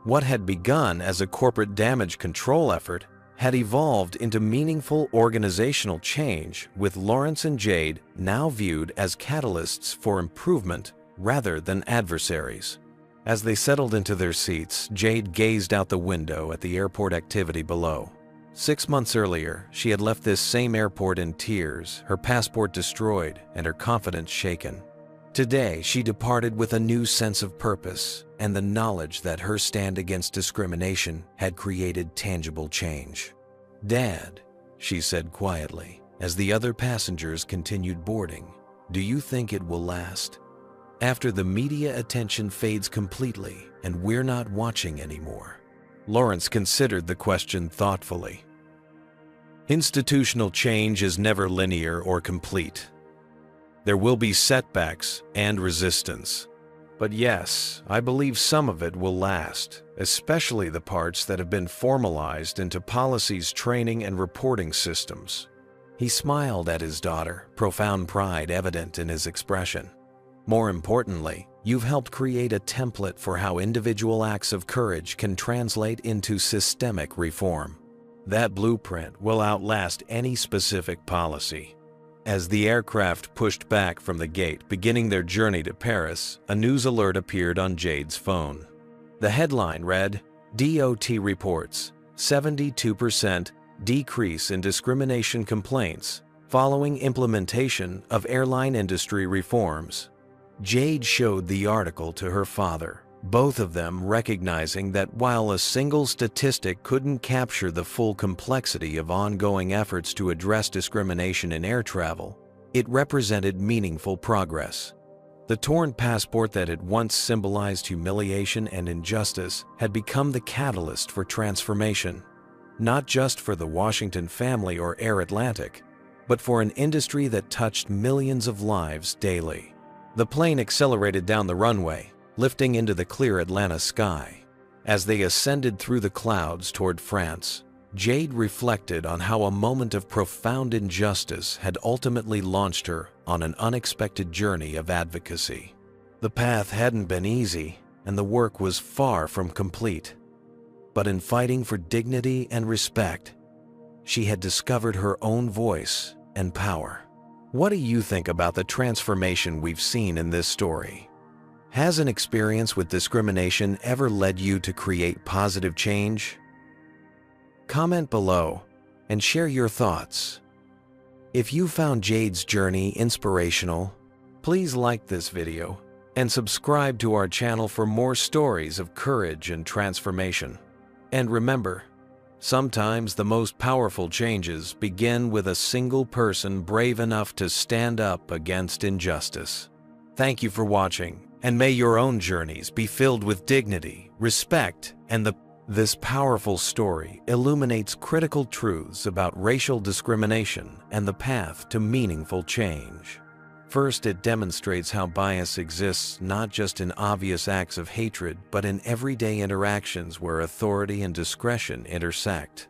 What had begun as a corporate damage control effort had evolved into meaningful organizational change, with Lawrence and Jade now viewed as catalysts for improvement rather than adversaries. As they settled into their seats, Jade gazed out the window at the airport activity below. 6 months earlier, she had left this same airport in tears, her passport destroyed and her confidence shaken. Today, she departed with a new sense of purpose and the knowledge that her stand against discrimination had created tangible change. "Dad," she said quietly, as the other passengers continued boarding, "do you think it will last? After the media attention fades completely and we're not watching anymore?" Lawrence considered the question thoughtfully. Institutional change is never linear or complete. There will be setbacks and resistance. But yes, I believe some of it will last, especially the parts that have been formalized into policies, training, and reporting systems. He smiled at his daughter, profound pride evident in his expression. More importantly, you've helped create a template for how individual acts of courage can translate into systemic reform. That blueprint will outlast any specific policy. As the aircraft pushed back from the gate, beginning their journey to Paris, a news alert appeared on Jade's phone. The headline read, "DOT reports 72% decrease in discrimination complaints following implementation of airline industry reforms." Jade showed the article to her father, both of them recognizing that while a single statistic couldn't capture the full complexity of ongoing efforts to address discrimination in air travel, it represented meaningful progress. The torn passport that had once symbolized humiliation and injustice had become the catalyst for transformation, not just for the Washington family or Air Atlantic, but for an industry that touched millions of lives daily. The plane accelerated down the runway, lifting into the clear Atlanta sky. As they ascended through the clouds toward France, Jade reflected on how a moment of profound injustice had ultimately launched her on an unexpected journey of advocacy. The path hadn't been easy, and the work was far from complete. But in fighting for dignity and respect, she had discovered her own voice and power. What do you think about the transformation we've seen in this story? Has an experience with discrimination ever led you to create positive change? Comment below and share your thoughts. If you found Jade's journey inspirational, please like this video and subscribe to our channel for more stories of courage and transformation. And remember, sometimes the most powerful changes begin with a single person brave enough to stand up against injustice. Thank you for watching, and may your own journeys be filled with dignity, respect, and This powerful story illuminates critical truths about racial discrimination and the path to meaningful change. First, it demonstrates how bias exists not just in obvious acts of hatred, but in everyday interactions where authority and discretion intersect.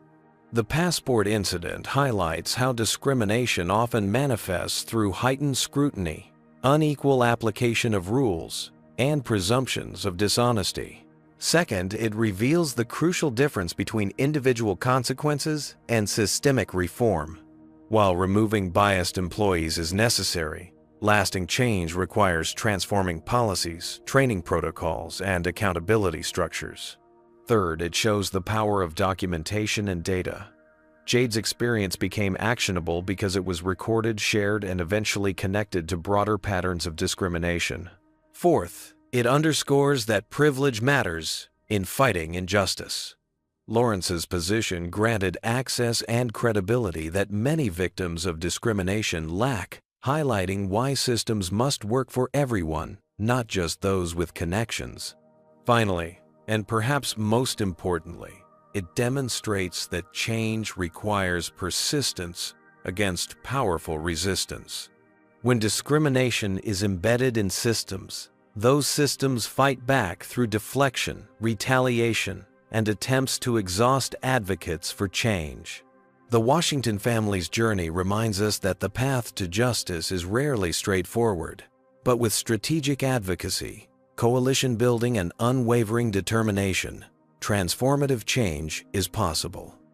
The passport incident highlights how discrimination often manifests through heightened scrutiny, unequal application of rules, and presumptions of dishonesty. Second, it reveals the crucial difference between individual consequences and systemic reform. While removing biased employees is necessary, lasting change requires transforming policies, training protocols, and accountability structures. Third, it shows the power of documentation and data. Jade's experience became actionable because it was recorded, shared, and eventually connected to broader patterns of discrimination. Fourth, it underscores that privilege matters in fighting injustice. Lawrence's position granted access and credibility that many victims of discrimination lack, highlighting why systems must work for everyone, not just those with connections. Finally, and perhaps most importantly, it demonstrates that change requires persistence against powerful resistance. When discrimination is embedded in systems, those systems fight back through deflection, retaliation, and attempts to exhaust advocates for change. The Washington family's journey reminds us that the path to justice is rarely straightforward, but with strategic advocacy, coalition building, and unwavering determination, transformative change is possible.